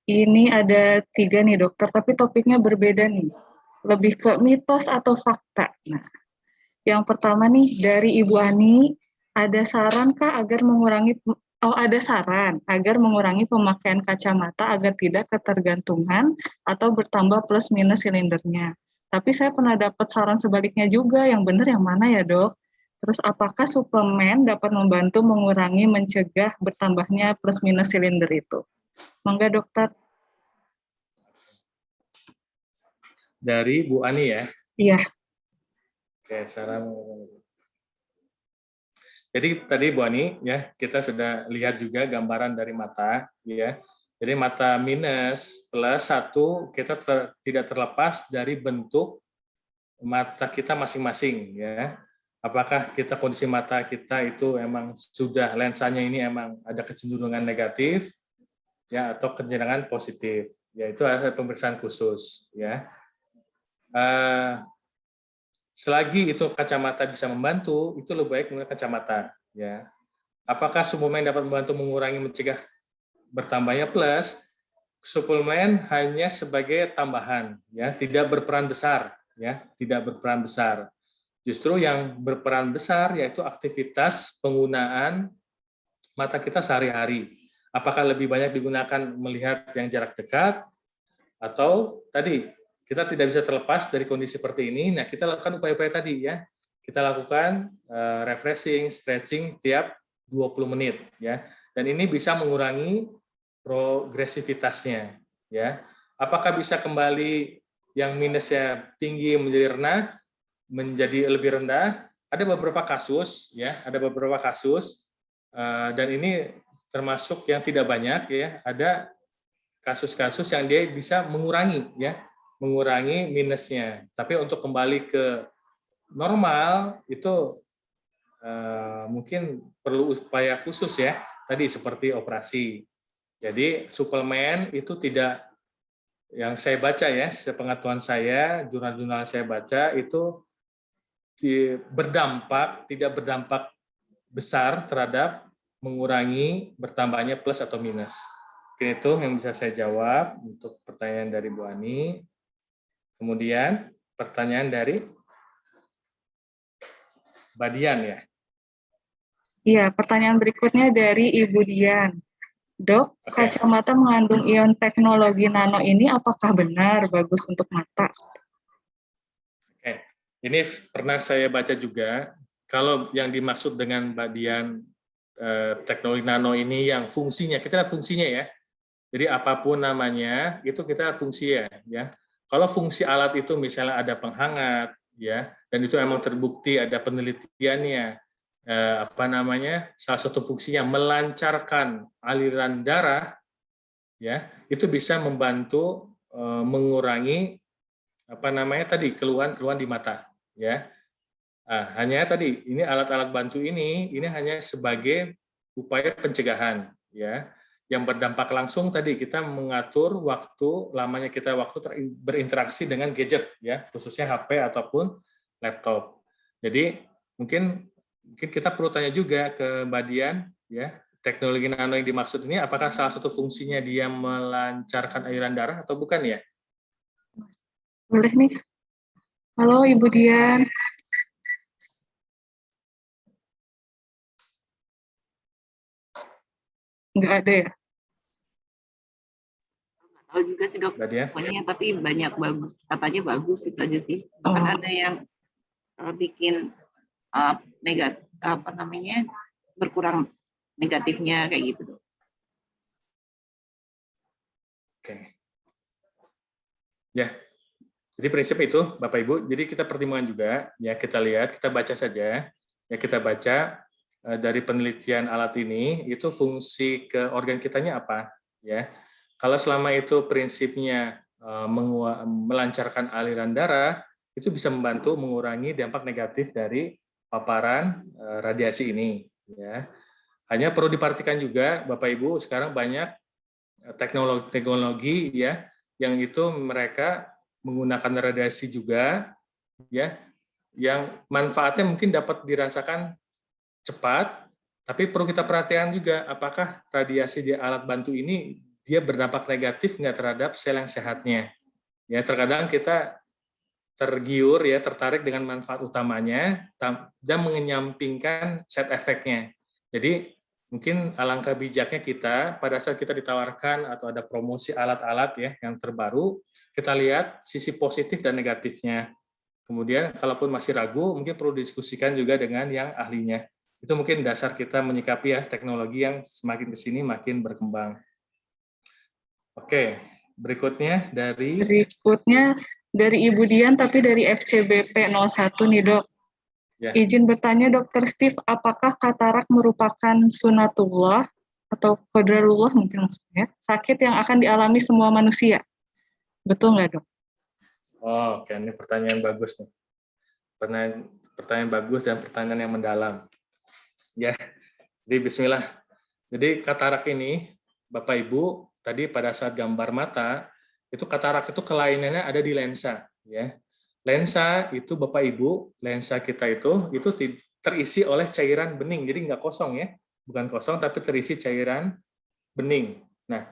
ini ada 3 nih dokter, tapi topiknya berbeda nih. Lebih ke mitos atau fakta. Nah, yang pertama nih dari Ibu Ani, ada saran agar mengurangi pemakaian kacamata agar tidak ketergantungan atau bertambah plus minus silindernya. Tapi saya pernah dapat saran sebaliknya juga, yang benar yang mana ya dok? Terus apakah suplemen dapat membantu mengurangi, mencegah bertambahnya plus minus silinder itu? Mangga dokter. Dari Bu Ani ya? Iya. Oke, saran. Jadi tadi Bu Ani ya, kita sudah lihat juga gambaran dari mata ya. Jadi mata minus plus 1 kita tidak terlepas dari bentuk mata kita masing-masing ya. Apakah kondisi mata kita itu emang sudah lensanya ini emang ada kecenderungan negatif ya atau kecenderungan positif. Ya itu ada pemeriksaan khusus ya. Selagi itu kacamata bisa membantu, itu lebih baik menggunakan kacamata. Ya, apakah suplemen dapat membantu mengurangi, mencegah bertambahnya plus? Suplemen hanya sebagai tambahan, ya, tidak berperan besar, ya, tidak berperan besar. Justru yang berperan besar yaitu aktivitas penggunaan mata kita sehari-hari. Apakah lebih banyak digunakan melihat yang jarak dekat atau tadi kita tidak bisa terlepas dari kondisi seperti ini. Nah, kita lakukan upaya-upaya tadi ya. Kita lakukan refreshing, stretching tiap 20 menit ya. Dan ini bisa mengurangi progresivitasnya ya. Apakah bisa kembali yang minusnya tinggi menjadi rendah, menjadi lebih rendah? Ada beberapa kasus ya, ada beberapa kasus dan ini termasuk yang tidak banyak ya. Ada kasus-kasus yang dia bisa mengurangi ya. Mengurangi minusnya, tapi untuk kembali ke normal itu mungkin perlu upaya khusus ya, tadi seperti operasi. Jadi suplemen itu tidak, yang saya baca ya, sepengetahuan saya, jurnal-jurnal saya baca itu tidak berdampak besar terhadap mengurangi bertambahnya plus atau minus. Mungkin itu yang bisa saya jawab untuk pertanyaan dari Bu Ani. Kemudian pertanyaan dari Mbak Dian ya. Iya, pertanyaan berikutnya dari Ibu Dian. Dok, kacamata mengandung ion teknologi nano ini apakah benar bagus untuk mata? Oke, ini pernah saya baca juga. Kalau yang dimaksud dengan Mbak Dian teknologi nano ini yang fungsinya, kita lihat fungsinya ya. Jadi apapun namanya, itu kita lihat fungsinya ya. Kalau fungsi alat itu misalnya ada penghangat ya, dan itu emang terbukti ada penelitiannya, salah satu fungsinya melancarkan aliran darah, ya itu bisa membantu mengurangi keluhan di mata, ya. Hanya tadi ini alat-alat bantu ini hanya sebagai upaya pencegahan, ya. Yang berdampak langsung tadi kita mengatur lamanya kita berinteraksi dengan gadget, ya, khususnya HP ataupun laptop. Jadi mungkin kita perlu tanya juga ke Mbak Dian, ya, teknologi nano yang dimaksud ini apakah salah satu fungsinya dia melancarkan aliran darah atau bukan ya? Boleh nih. Halo Ibu Dian. Nggak ada ya? Tahu juga sih dok, pokoknya tapi banyak bagus, katanya bagus itu aja sih. Bahkan ada yang bikin berkurang negatifnya kayak gitu dok. Oke. Ya, jadi prinsip itu Bapak Ibu. Jadi kita pertimbangkan juga, ya kita lihat, kita baca saja, ya kita baca dari penelitian alat ini itu fungsi ke organ kitanya apa, ya. Kalau selama itu prinsipnya melancarkan aliran darah, itu bisa membantu mengurangi dampak negatif dari paparan radiasi ini. Ya. Hanya perlu diperhatikan juga, Bapak Ibu, sekarang banyak teknologi ya, yang itu mereka menggunakan radiasi juga, ya, yang manfaatnya mungkin dapat dirasakan cepat, tapi perlu kita perhatikan juga apakah radiasi di alat bantu ini dia berdampak negatif nggak terhadap sel yang sehatnya. Ya, terkadang kita tergiur ya, tertarik dengan manfaat utamanya dan mengenyampingkan side effect-nya. Jadi mungkin alangkah bijaknya kita pada saat kita ditawarkan atau ada promosi alat-alat ya yang terbaru, kita lihat sisi positif dan negatifnya. Kemudian kalaupun masih ragu, mungkin perlu diskusikan juga dengan yang ahlinya. Itu mungkin dasar kita menyikapi ya teknologi yang semakin ke sini makin berkembang. Oke, berikutnya dari Ibu Dian tapi dari FCBP 01 nih dok. Ya. Izin bertanya Dr. Steve, apakah katarak merupakan sunatullah atau qadarullah mungkin maksudnya sakit yang akan dialami semua manusia? Betul nggak dok? Oh, oke, ini pertanyaan bagus nih. Pertanyaan bagus dan pertanyaan yang mendalam. Ya, jadi bismillah. Jadi katarak ini, Bapak Ibu, tadi pada saat gambar mata, itu katarak itu kelainannya ada di lensa. Ya. Lensa itu Bapak Ibu, lensa kita itu terisi oleh cairan bening, jadi nggak kosong ya, bukan kosong tapi terisi cairan bening. Nah,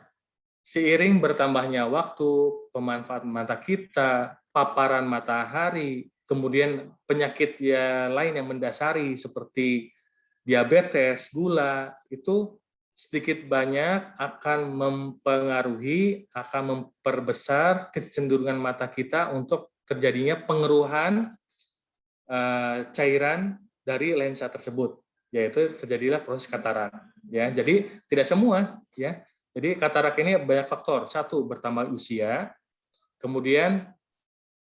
seiring bertambahnya waktu, pemanfaatan mata kita, paparan matahari, kemudian penyakit lain yang mendasari seperti diabetes, gula, itu sedikit banyak akan mempengaruhi, akan memperbesar kecenderungan mata kita untuk terjadinya pengeruhan cairan dari lensa tersebut, yaitu terjadilah proses katarak. Ya, jadi tidak semua, ya. Jadi katarak ini banyak faktor. Satu, bertambah usia, kemudian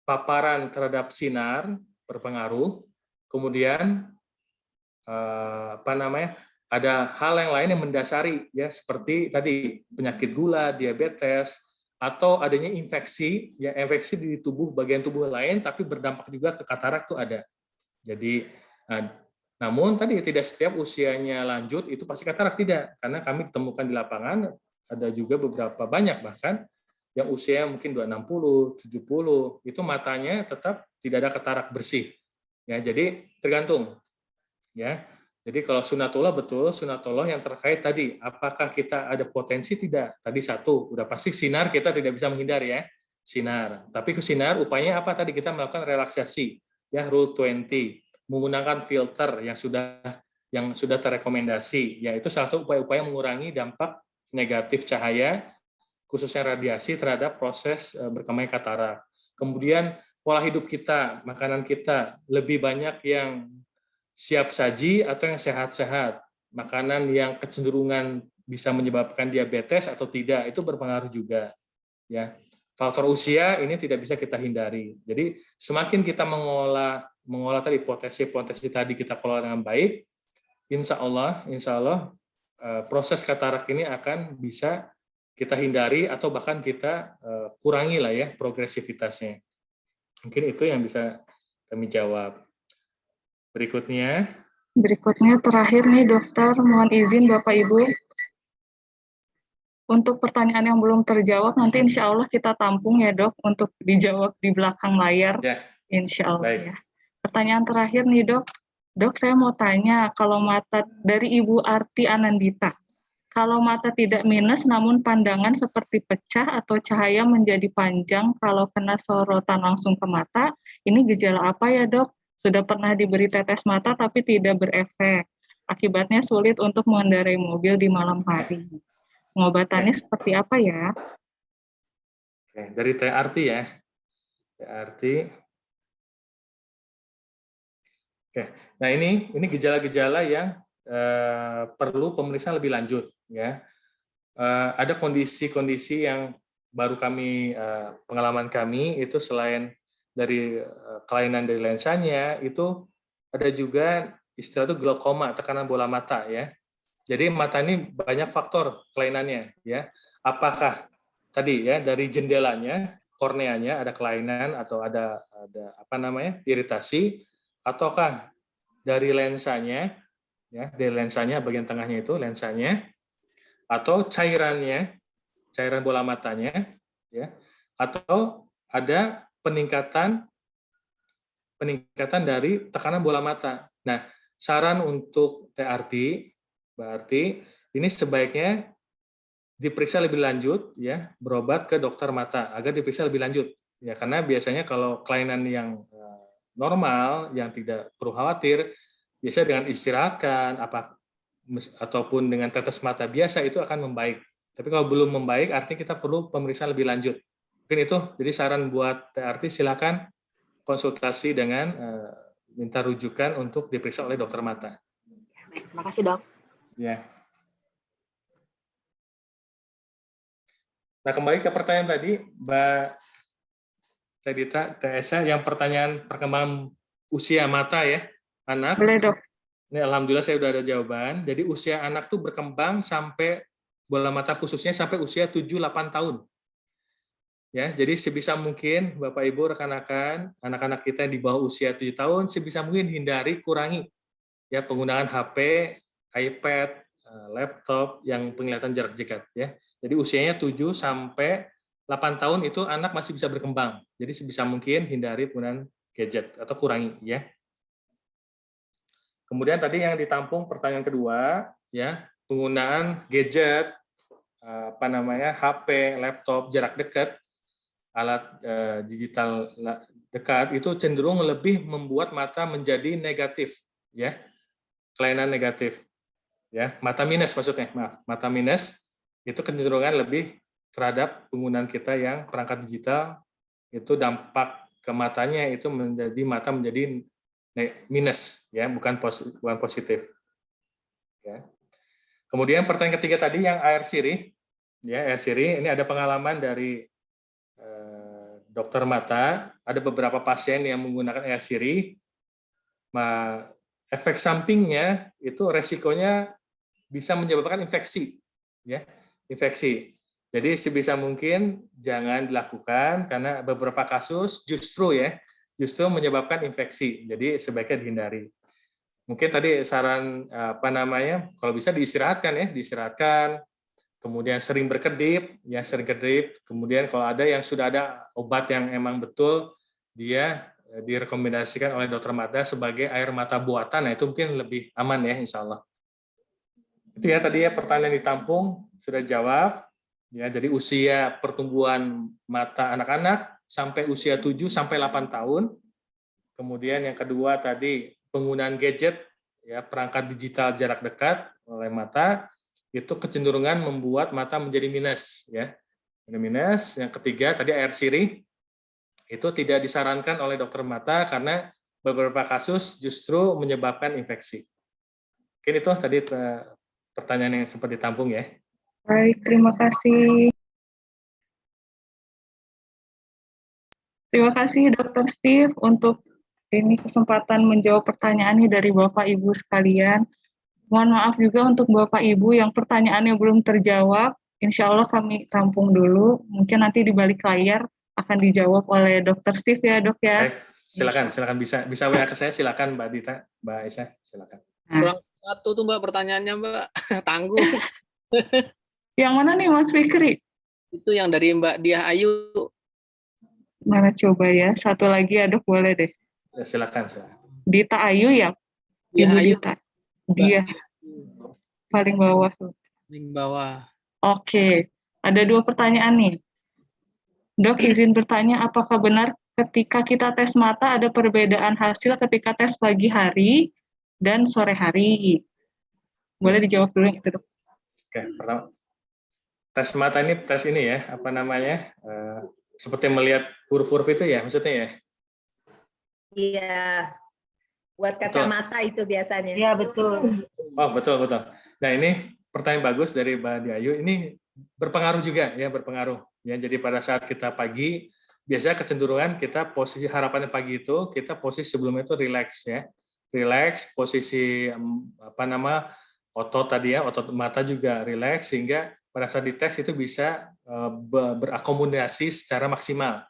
paparan terhadap sinar berpengaruh, kemudian ada hal yang lain yang mendasari ya seperti tadi penyakit gula, diabetes, atau adanya infeksi ya, infeksi di bagian tubuh lain tapi berdampak juga ke katarak itu ada. Jadi namun tadi tidak setiap usianya lanjut itu pasti katarak, tidak, karena kami temukan di lapangan ada juga beberapa banyak bahkan yang usia mungkin 260, 70 itu matanya tetap tidak ada katarak bersih. Ya, jadi tergantung. Ya. Jadi kalau sunatullah betul, sunatullah yang terkait tadi, apakah kita ada potensi tidak? Tadi satu, udah pasti sinar kita tidak bisa menghindari ya, sinar. Tapi ke sinar upayanya apa tadi? Kita melakukan relaksasi, ya Rule 20, menggunakan filter yang sudah terrekomendasi, yaitu salah satu upaya-upaya mengurangi dampak negatif cahaya, khususnya radiasi terhadap proses berkembangnya katarak. Kemudian pola hidup kita, makanan kita lebih banyak yang siap saji atau yang sehat-sehat. Makanan yang kecenderungan bisa menyebabkan diabetes atau tidak itu berpengaruh juga. Ya, faktor usia ini tidak bisa kita hindari. Jadi semakin kita mengolah tadi potensi tadi kita kelola dengan baik, insya Allah proses katarak ini akan bisa kita hindari atau bahkan kita kurangi lah ya progresivitasnya. Mungkin itu yang bisa kami jawab. Berikutnya terakhir nih dokter, mohon izin Bapak Ibu. Untuk pertanyaan yang belum terjawab nanti insya Allah kita tampung ya dok untuk dijawab di belakang layar. Ya. Insya Allah Baik. ya. Pertanyaan terakhir nih dok. Dok saya mau tanya kalau mata dari Ibu Arti Anandita. Kalau mata tidak minus namun pandangan seperti pecah atau cahaya menjadi panjang kalau kena sorotan langsung ke mata, ini gejala apa ya dok? Sudah pernah diberi tetes mata tapi tidak berefek. Akibatnya sulit untuk mengendarai mobil di malam hari. Pengobatannya seperti apa ya? Oke, dari Teh Arti ya. Teh Arti. Oke. Nah, ini gejala-gejala yang perlu pemeriksaan lebih lanjut ya. Ada kondisi-kondisi yang baru pengalaman kami itu selain dari kelainan dari lensanya itu ada juga istilah itu glaukoma, tekanan bola mata ya. Jadi mata ini banyak faktor kelainannya ya. Apakah tadi ya dari jendelanya, korneanya ada kelainan atau ada iritasi, ataukah dari lensanya ya, dari lensanya bagian tengahnya itu lensanya, atau cairan bola matanya ya, atau ada peningkatan dari tekanan bola mata. Nah, saran untuk TRT berarti ini sebaiknya diperiksa lebih lanjut ya, berobat ke dokter mata agar diperiksa lebih lanjut ya, karena biasanya kalau kelainan yang normal yang tidak perlu khawatir biasanya dengan istirahatkan ataupun dengan tetes mata biasa itu akan membaik. Tapi kalau belum membaik artinya kita perlu pemeriksaan lebih lanjut. Mungkin itu jadi saran buat TRT, silakan konsultasi dengan minta rujukan untuk diperiksa oleh dokter mata. Baik, terima kasih dok. Ya. Nah, kembali ke pertanyaan tadi, Mbak Tedita, TSA, yang pertanyaan perkembangan usia mata ya, anak. Boleh dok. Ini alhamdulillah saya sudah ada jawaban. Jadi usia anak tuh berkembang sampai bola mata khususnya sampai usia 7-8 tahun. Ya, jadi sebisa mungkin Bapak Ibu rekan-rekan, anak-anak kita yang di bawah usia 7 tahun sebisa mungkin kurangi ya penggunaan HP, iPad, laptop yang penglihatan jarak dekat ya. Jadi usianya 7 sampai 8 tahun itu anak masih bisa berkembang. Jadi sebisa mungkin hindari penggunaan gadget atau kurangi ya. Kemudian tadi yang ditampung pertanyaan kedua ya, penggunaan gadget HP, laptop jarak dekat, alat digital dekat itu cenderung lebih membuat mata menjadi negatif ya. Kelainan negatif. Ya, mata minus maksudnya. Maaf, mata minus itu kecenderungan lebih terhadap penggunaan kita yang perangkat digital, itu dampak ke matanya itu mata menjadi minus ya, bukan positif. Ya. Kemudian pertanyaan ketiga tadi yang air sirih, ya air sirih ini ada pengalaman dari dokter mata, ada beberapa pasien yang menggunakan air sirih, efek sampingnya itu resikonya bisa menyebabkan infeksi, ya infeksi. Jadi sebisa mungkin jangan dilakukan karena beberapa kasus justru menyebabkan infeksi. Jadi sebaiknya dihindari. Mungkin tadi saran kalau bisa diistirahatkan, kemudian sering berkedip, kemudian kalau ada yang sudah ada obat yang emang betul dia direkomendasikan oleh dokter mata sebagai air mata buatan. Nah, itu mungkin lebih aman ya, insya Allah. Itu ya tadi ya pertanyaan ditampung, sudah jawab. Ya, jadi usia pertumbuhan mata anak-anak sampai usia 7 sampai 8 tahun. Kemudian yang kedua tadi penggunaan gadget, ya perangkat digital jarak dekat oleh mata, itu kecenderungan membuat mata menjadi minus, ya. Minus. Yang ketiga tadi air sirih, itu tidak disarankan oleh dokter mata karena beberapa kasus justru menyebabkan infeksi. Mungkin itu tadi pertanyaan yang sempat ditampung ya. Baik, terima kasih. Terima kasih Dr. Steve untuk ini kesempatan menjawab pertanyaan ini dari Bapak Ibu sekalian. Mohon maaf juga untuk Bapak Ibu yang pertanyaannya belum terjawab. Insya Allah kami tampung dulu. Mungkin nanti di balik layar akan dijawab oleh Dr. Steve ya dok ya. Baik, silakan bisa WA ke saya, silakan Mbak Dita, Mbak Aisyah, silakan. Kurang satu tuh Mbak pertanyaannya Mbak, tanggung. Yang mana nih Mas Fikri? Itu yang dari Mbak Diah Ayu. Mana coba ya, satu lagi ya dok, boleh deh. Ya, silakan. Dita Ayu ya? Diah Ibu Ayu. Dita. Dia paling bawah. Paling bawah. Oke, ada 2 pertanyaan nih. Dok, izin bertanya, apakah benar ketika kita tes mata ada perbedaan hasil ketika tes pagi hari dan sore hari? Boleh dijawab dulu itu dok. Oke, pertama. Tes mata ini tes ini ya, apa namanya? Seperti melihat huruf-huruf itu ya, maksudnya ya? Iya. Buat kacamata itu biasanya. Iya, betul. Oh, betul. Nah, ini pertanyaan bagus dari Mbak Diayu. Ini berpengaruh juga ya, berpengaruh. Ya, jadi pada saat kita pagi, biasanya kecenderungan kita posisi harapannya pagi itu, kita posisi sebelumnya itu relax ya. Relax, posisi otot tadi ya, otot mata juga relax, sehingga pada saat dites itu bisa berakomodasi secara maksimal.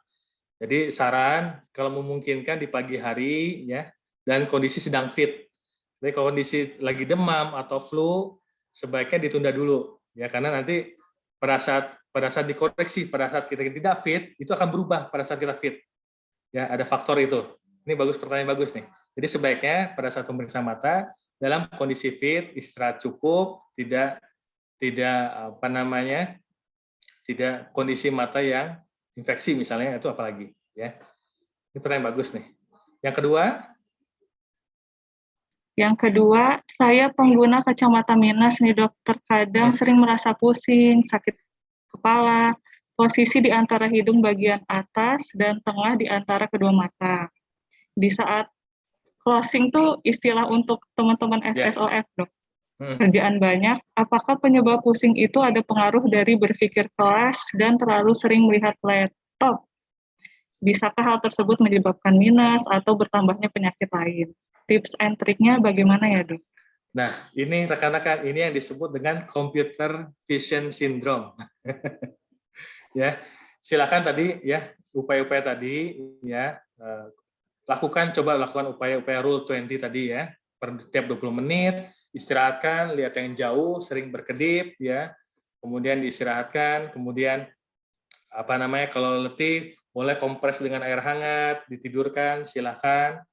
Jadi saran kalau memungkinkan di pagi hari ya, dan kondisi sedang fit. Jadi kondisi lagi demam atau flu sebaiknya ditunda dulu ya, karena nanti pada saat dikoreksi, pada saat kita tidak fit itu akan berubah pada saat kita fit. Ya, ada faktor itu. Ini pertanyaan bagus nih. Jadi sebaiknya pada saat pemeriksaan mata dalam kondisi fit, istirahat cukup, tidak kondisi mata yang infeksi misalnya, itu apalagi ya. Ini pertanyaan bagus nih. Yang kedua, saya pengguna kacamata minus nih dok, terkadang sering merasa pusing, sakit kepala, posisi di antara hidung bagian atas dan tengah di antara kedua mata. Di saat closing tuh istilah untuk teman-teman SSOF dok. Kerjaan banyak, apakah penyebab pusing itu ada pengaruh dari berpikir keras dan terlalu sering melihat laptop? Bisakah hal tersebut menyebabkan minus atau bertambahnya penyakit lain? Tips and triknya bagaimana ya dok? Nah, ini rekan-rekan, ini yang disebut dengan computer vision syndrome. Ya, silakan tadi ya, upaya-upaya tadi ya, coba lakukan upaya-upaya rule 20 tadi ya, per tiap 20 menit, istirahatkan, lihat yang jauh, sering berkedip ya, kemudian diistirahatkan, kemudian kalau letih boleh kompres dengan air hangat, ditidurkan, silakan.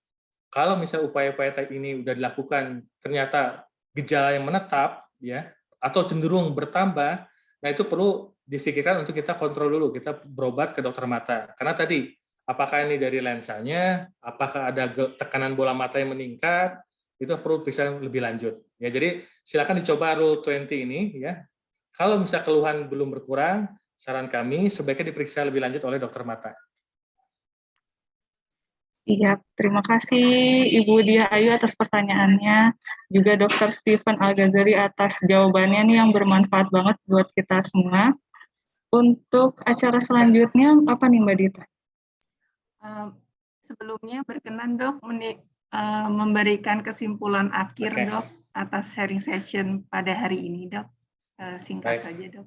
Kalau misalnya upaya-upaya ini sudah dilakukan, ternyata gejala yang menetap ya, atau cenderung bertambah, nah itu perlu difikirkan untuk kita kontrol dulu, kita berobat ke dokter mata. Karena tadi, apakah ini dari lensanya, apakah ada tekanan bola mata yang meningkat, itu perlu bisa lebih lanjut. Ya, jadi silakan dicoba rule 20 ini ya. Kalau misalnya keluhan belum berkurang, saran kami sebaiknya diperiksa lebih lanjut oleh dokter mata. Iya, terima kasih Ibu Diah Ayu atas pertanyaannya. Juga Dr. Stephen Al-Ghazali atas jawabannya nih yang bermanfaat banget buat kita semua. Untuk acara selanjutnya apa nih Mbak Dita? Sebelumnya berkenan dok memberikan kesimpulan akhir dok atas sharing session pada hari ini dok. Singkat saja dok.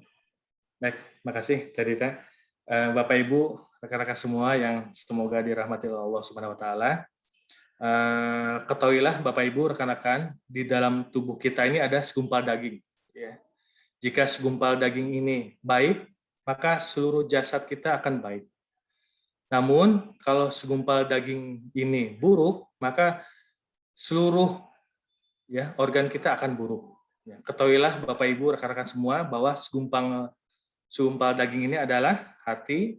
Baik, makasih Dita. Bapak Ibu, rekan-rekan semua yang semoga dirahmati Allah Subhanahu wa taala. Ketahuilah Bapak Ibu, rekan-rekan, di dalam tubuh kita ini ada segumpal daging ya. Jika segumpal daging ini baik, maka seluruh jasad kita akan baik. Namun kalau segumpal daging ini buruk, maka seluruh ya organ kita akan buruk. Ya, ketahuilah Bapak Ibu, rekan-rekan semua bahwa segumpal daging ini adalah hati,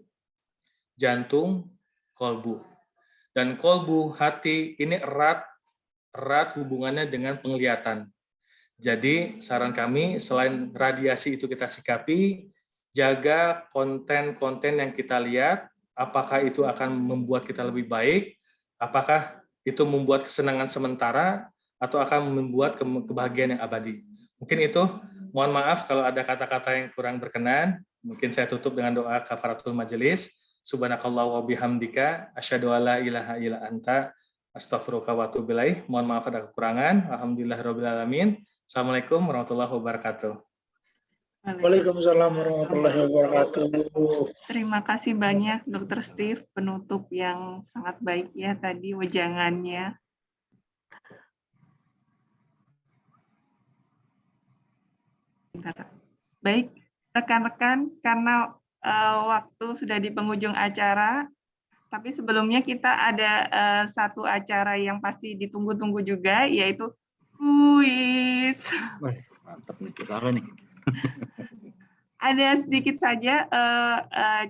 jantung, kolbu. Dan kolbu, hati ini erat hubungannya dengan penglihatan. Jadi saran kami selain radiasi itu kita sikapi, jaga konten-konten yang kita lihat, apakah itu akan membuat kita lebih baik, apakah itu membuat kesenangan sementara, atau akan membuat kebahagiaan yang abadi. Mungkin itu, mohon maaf kalau ada kata-kata yang kurang berkenan, mungkin saya tutup dengan doa kafaratul majelis. Subhanakallah wa bihamdika, asyhadu alla ilaha illa anta, astaghfiruka wa atubu ilaik. Mohon maaf ada kekurangan. Alhamdulillahirabbil alamin. Assalamualaikum warahmatullahi wabarakatuh. Waalaikumsalam warahmatullahi wabarakatuh. Terima kasih banyak Dr. Steve, penutup yang sangat baik ya tadi wejangannya. Baik, rekan-rekan, karena waktu sudah di penghujung acara, tapi sebelumnya kita ada satu acara yang pasti ditunggu-tunggu juga, yaitu kuis. Mantap nih, kita apa nih? Ada sedikit saja,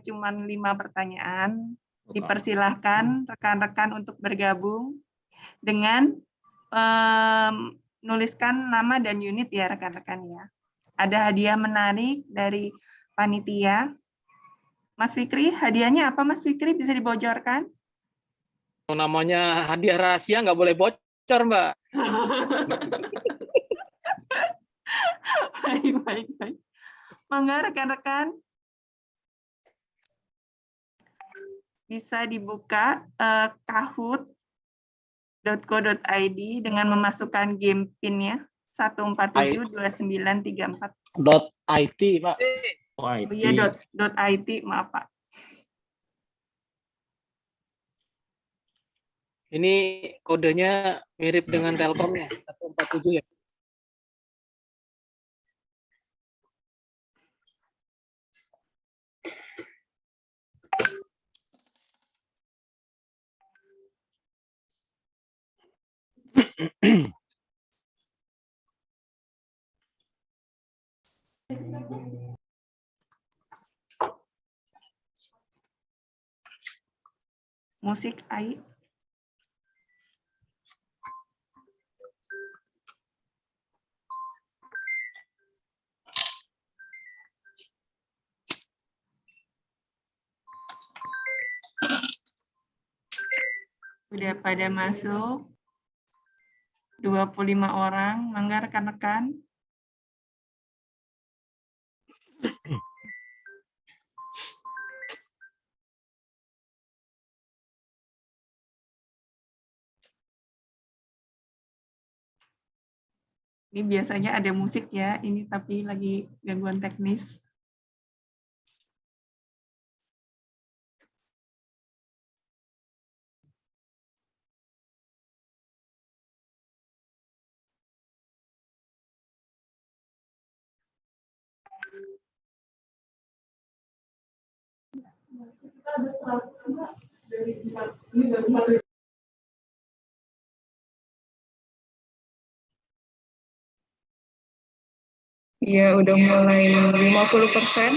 cuman 5 pertanyaan. Dipersilahkan rekan-rekan untuk bergabung dengan menuliskan nama dan unit ya rekan-rekan ya. Ada hadiah menarik dari panitia. Mas Fikri, hadiahnya apa Mas Fikri? Bisa dibocorkan? Namanya hadiah rahasia nggak boleh bocor, Mbak. Baik. Mangga rekan-rekan. Bisa dibuka kahoot.co.id dengan memasukkan game PIN-nya 1472934. .it, Pak. Oh iya, .it, maaf Pak. Ini kodenya mirip dengan Telkom ya, 147 ya. Musik AI. Sudah pada masuk 25 orang, mangga rekan-rekan. Ini biasanya ada musik ya, ini tapi lagi gangguan teknis. Iya, udah mulai 50%.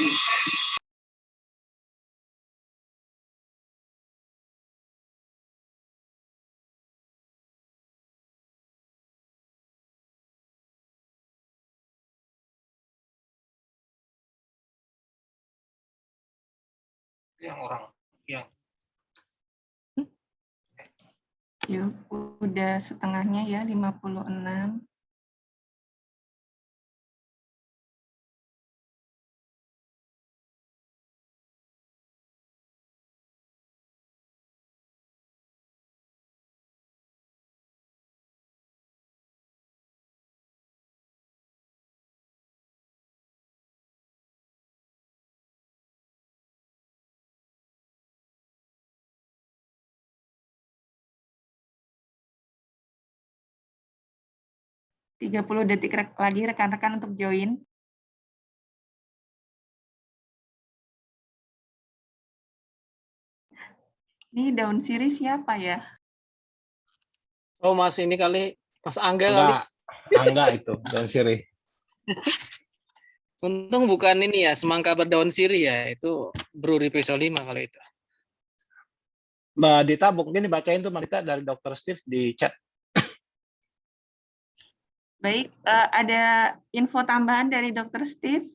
Yang orang yang Yuk, udah setengahnya ya, 56. Tiga 30 detik lagi rekan-rekan untuk join. Ini daun sirih siapa ya? Oh, Mas ini kali, Mas Angga kali. Enggak, enggak itu daun sirih. Untung bukan ini ya, semangka berdaun sirih ya, itu Bruri P5 kalau itu. Mbak Dita mungkin dibacain tuh Mbak Dita dari Dr. Steve di chat. Baik, ada info tambahan dari Dr. Steve.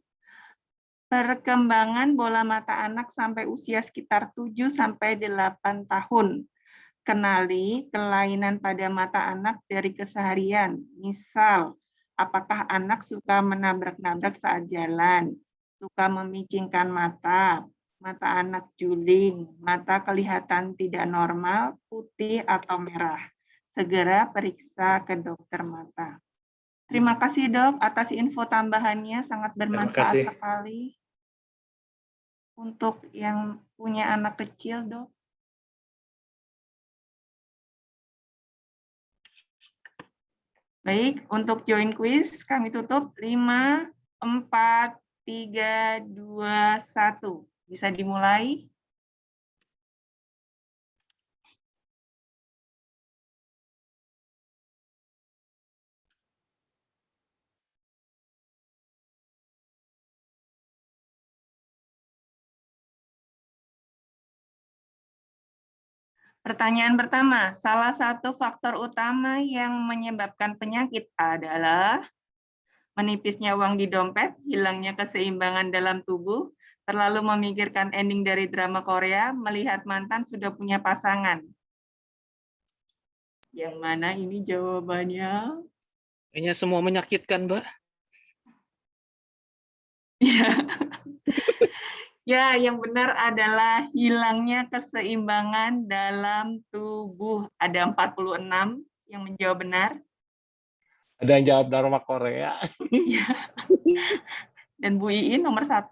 Perkembangan bola mata anak sampai usia sekitar 7-8 tahun. Kenali kelainan pada mata anak dari keseharian. Misal, apakah anak suka menabrak-nabrak saat jalan, suka memicingkan mata, mata anak juling, mata kelihatan tidak normal, putih atau merah. Segera periksa ke dokter mata. Terima kasih dok atas info tambahannya, sangat bermanfaat sekali untuk yang punya anak kecil dok. Baik, untuk join quiz kami tutup 5, 4, 3, 2, 1. Bisa dimulai. Pertanyaan pertama, salah satu faktor utama yang menyebabkan penyakit adalah menipisnya uang di dompet, hilangnya keseimbangan dalam tubuh, terlalu memikirkan ending dari drama Korea, melihat mantan sudah punya pasangan. Yang mana ini jawabannya? Kayaknya semua menyakitkan, Mbak. Ya, yang benar adalah hilangnya keseimbangan dalam tubuh. Ada 46 yang menjawab benar. Ada yang jawab drama Korea. Dan Bu Iin nomor 1.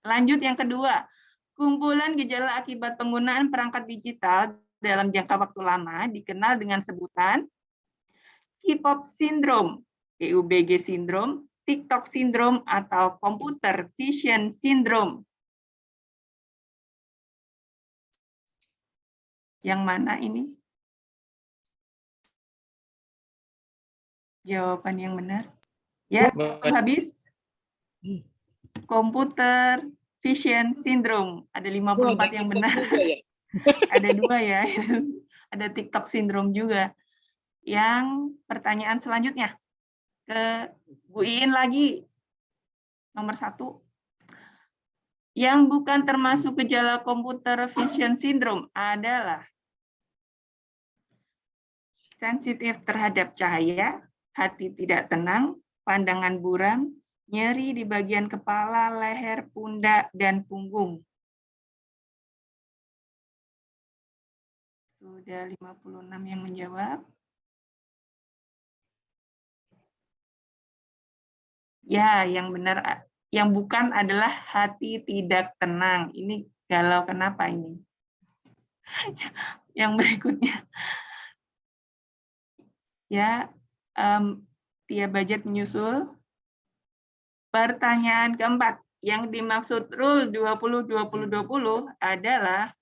Lanjut yang kedua. Kumpulan gejala akibat penggunaan perangkat digital dalam jangka waktu lama dikenal dengan sebutan K-pop syndrome, PUBG syndrome, TikTok syndrome, atau computer vision syndrome. Yang mana ini? Jawaban yang benar. Ya, habis. Computer vision syndrome. Ada 54 yang benar. Ya? Ada 2 ya. Ada TikTok syndrome juga. Yang pertanyaan selanjutnya. Ke Bu Iin lagi. Nomor 1. Yang bukan termasuk gejala computer vision syndrome adalah sensitif terhadap cahaya, hati tidak tenang, pandangan buram, nyeri di bagian kepala, leher, pundak, dan punggung. Sudah 56 yang menjawab. Ya, yang benar, yang bukan adalah hati tidak tenang. Ini galau kenapa ini? Yang berikutnya. Ya, Tia Budget menyusul. Pertanyaan keempat, yang dimaksud rule 20-20-20 adalah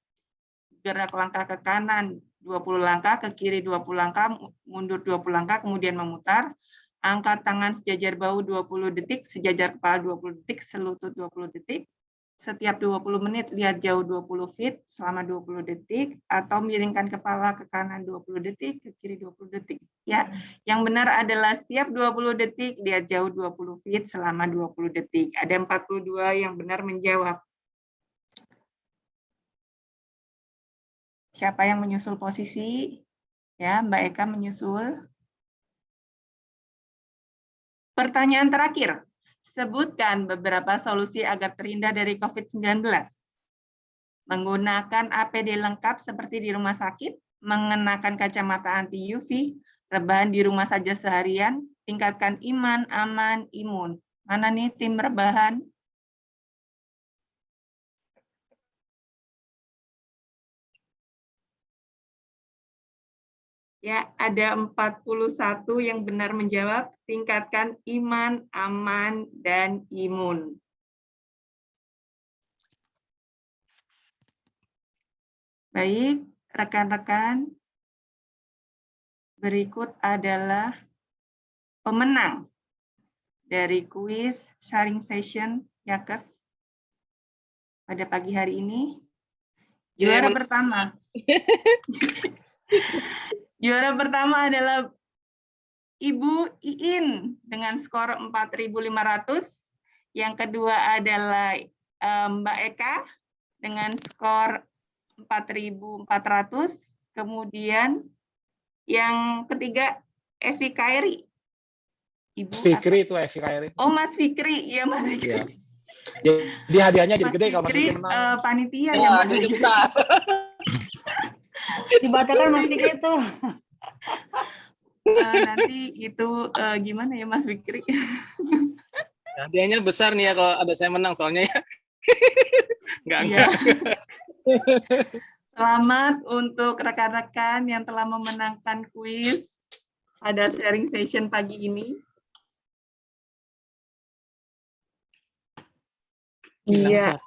gerak langkah ke kanan 20 langkah, ke kiri 20 langkah, mundur 20 langkah, kemudian memutar, angkat tangan sejajar bahu 20 detik, sejajar kepala 20 detik, selutut 20 detik, setiap 20 menit lihat jauh 20 feet selama 20 detik, atau miringkan kepala ke kanan 20 detik, ke kiri 20 detik. Ya, yang benar adalah setiap 20 detik lihat jauh 20 feet selama 20 detik. Ada 42 yang benar menjawab. Siapa yang menyusul posisi? Ya, Mbak Eka menyusul. Pertanyaan terakhir. Sebutkan beberapa solusi agar terhindar dari COVID-19. Menggunakan APD lengkap seperti di rumah sakit, mengenakan kacamata anti UV, rebahan di rumah saja seharian, tingkatkan iman, aman, imun. Mana nih tim rebahan? Ya, ada 41 yang benar menjawab, tingkatkan iman, aman, dan imun. Baik, rekan-rekan, berikut adalah pemenang dari kuis sharing session Yakes pada pagi hari ini. Juara pertama. Juara pertama adalah Ibu Iin dengan skor 4.500. Yang kedua adalah Mbak Eka dengan skor 4.400. Kemudian yang ketiga Evi Kairi. Ibu Fikri itu Evi Kairi. Oh, Mas Fikri. Iya, Mas Fikri. Ya. Jadi hadiahnya jadi gede kalau Mas Fikri Fikri menang. panitia ya, Mas Fikri. Dibacakan Mas Fikri itu. Nanti itu gimana ya Mas Fikri? Hadiahnya besar nih ya kalau ada saya menang soalnya ya. Enggak. Selamat untuk rekan-rekan yang telah memenangkan kuis pada sharing session pagi ini. Iya.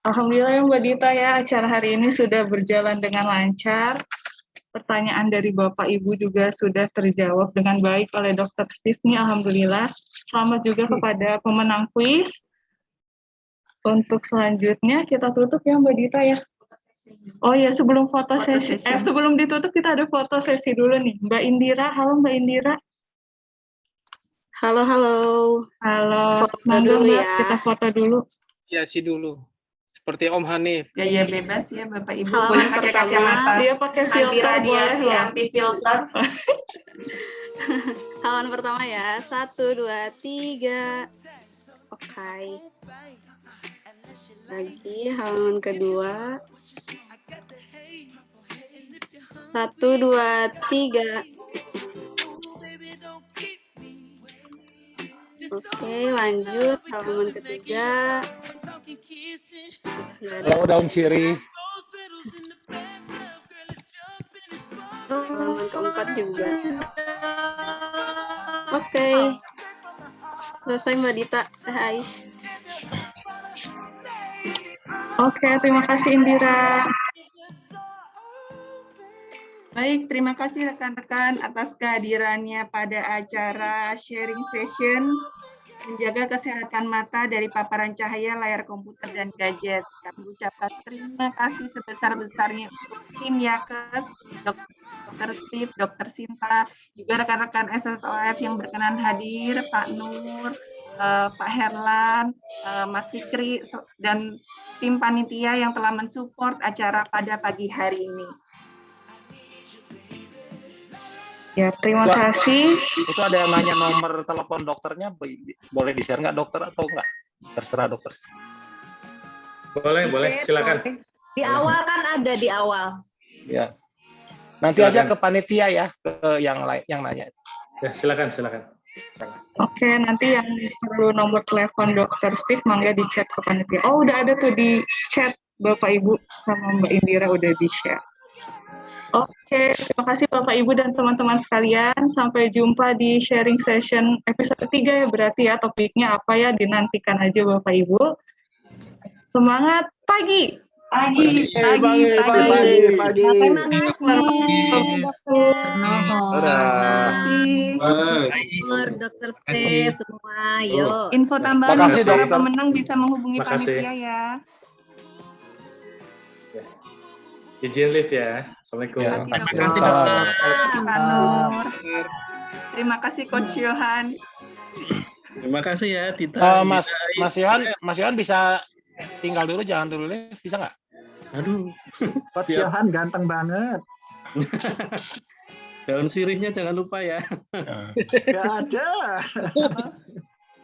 Alhamdulillah ya Mbak Dita ya, acara hari ini sudah berjalan dengan lancar. Pertanyaan dari Bapak Ibu juga sudah terjawab dengan baik oleh Dr. Steve nih, alhamdulillah. Selamat juga kepada pemenang kuis. Untuk selanjutnya kita tutup ya Mbak Dita ya. Oh ya, sebelum foto sesi, sebelum ditutup kita ada foto sesi dulu nih. Mbak Indira, halo Mbak Indira. Halo, halo. Halo, Foto monggo dulu Mbak, ya. kita foto dulu. Ya sih dulu. Seperti Om Hanif. Ya bebas ya Bapak Ibu. Halaman Boleh pakai pertama. kacamata. Dia pakai filter boleh loh. Anti filter. Halaman pertama ya. 1, 2, 3. Oke. Lagi halaman kedua. 1, 2, 3. Oke, lanjut halaman ketiga. Halo daun sirih. Halaman keempat juga. Oke. Selesai Mbak Dita. Hai. Oke, terima kasih Indira. Baik, terima kasih rekan-rekan atas kehadirannya pada acara sharing session menjaga kesehatan mata dari paparan cahaya layar komputer dan gadget. Kami ucapkan terima kasih sebesar-besarnya untuk tim Yakes, Dr. Steve, Dr. Sinta, juga rekan-rekan SSOF yang berkenan hadir, Pak Nur, Pak Herlan, Mas Fikri, dan tim panitia yang telah mensupport acara pada pagi hari ini. Ya, terima kasih. Itu ada yang nanya nomor telepon dokternya, boleh di-share nggak dokter atau nggak? Terserah dokter. Boleh, silakan. Di awal kan ada di awal. Ya. Nanti silakan. Aja ke panitia ya, ke yang nanya. Ya, silakan. Oke, nanti yang perlu nomor telepon Dr. Steve mangga di chat ke panitia. Oh, udah ada tuh di chat Bapak Ibu sama Mbak Indira udah di-share. Oke, terima kasih Bapak Ibu dan teman-teman sekalian. Sampai jumpa di sharing session episode 3 ya berarti ya. Topiknya apa ya, dinantikan aja Bapak Ibu. Semangat pagi. Pagi. Terima kasih Dr. Steve semua. Yuk. Info tambahan untuk para pemenang bisa menghubungi panitia ya. Izin live ya. Assalamualaikum. Terima kasih Dokter Nur. Terima kasih Coach Yohan. Terima kasih ya Tita. Mas Yohan bisa tinggal dulu, jangan dulu live, bisa nggak? Aduh, Coach Yohan ganteng banget. Daun sirihnya jangan lupa ya. Nggak ada.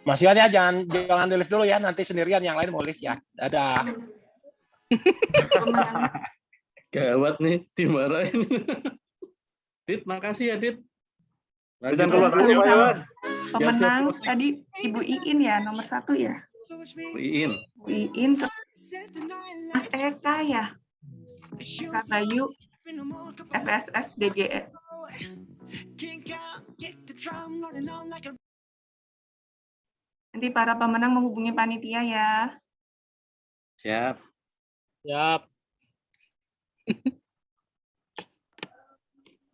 Mas Yohan ya jangan di live dulu ya, nanti sendirian yang lain mau live ya. Dadah. Gawat nih, dimarahin. Dit, makasih ya, Dit. Jangan keluar dulu, Pak Iwan. Pemenang tadi Ibu Iin ya, nomor 1 ya. Iin. Iin, Mas Eka ya. Kak Bayu, FSS DGE. Nanti para pemenang menghubungi panitia ya. Siap. Siap.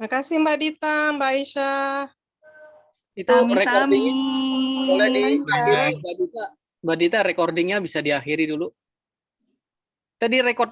Makasih Mbak Dita, Mbak Aisyah. Itu recordingnya boleh diakhiri, Mbak Dita. Mbak Dita, recordingnya bisa diakhiri dulu. Tadi recordnya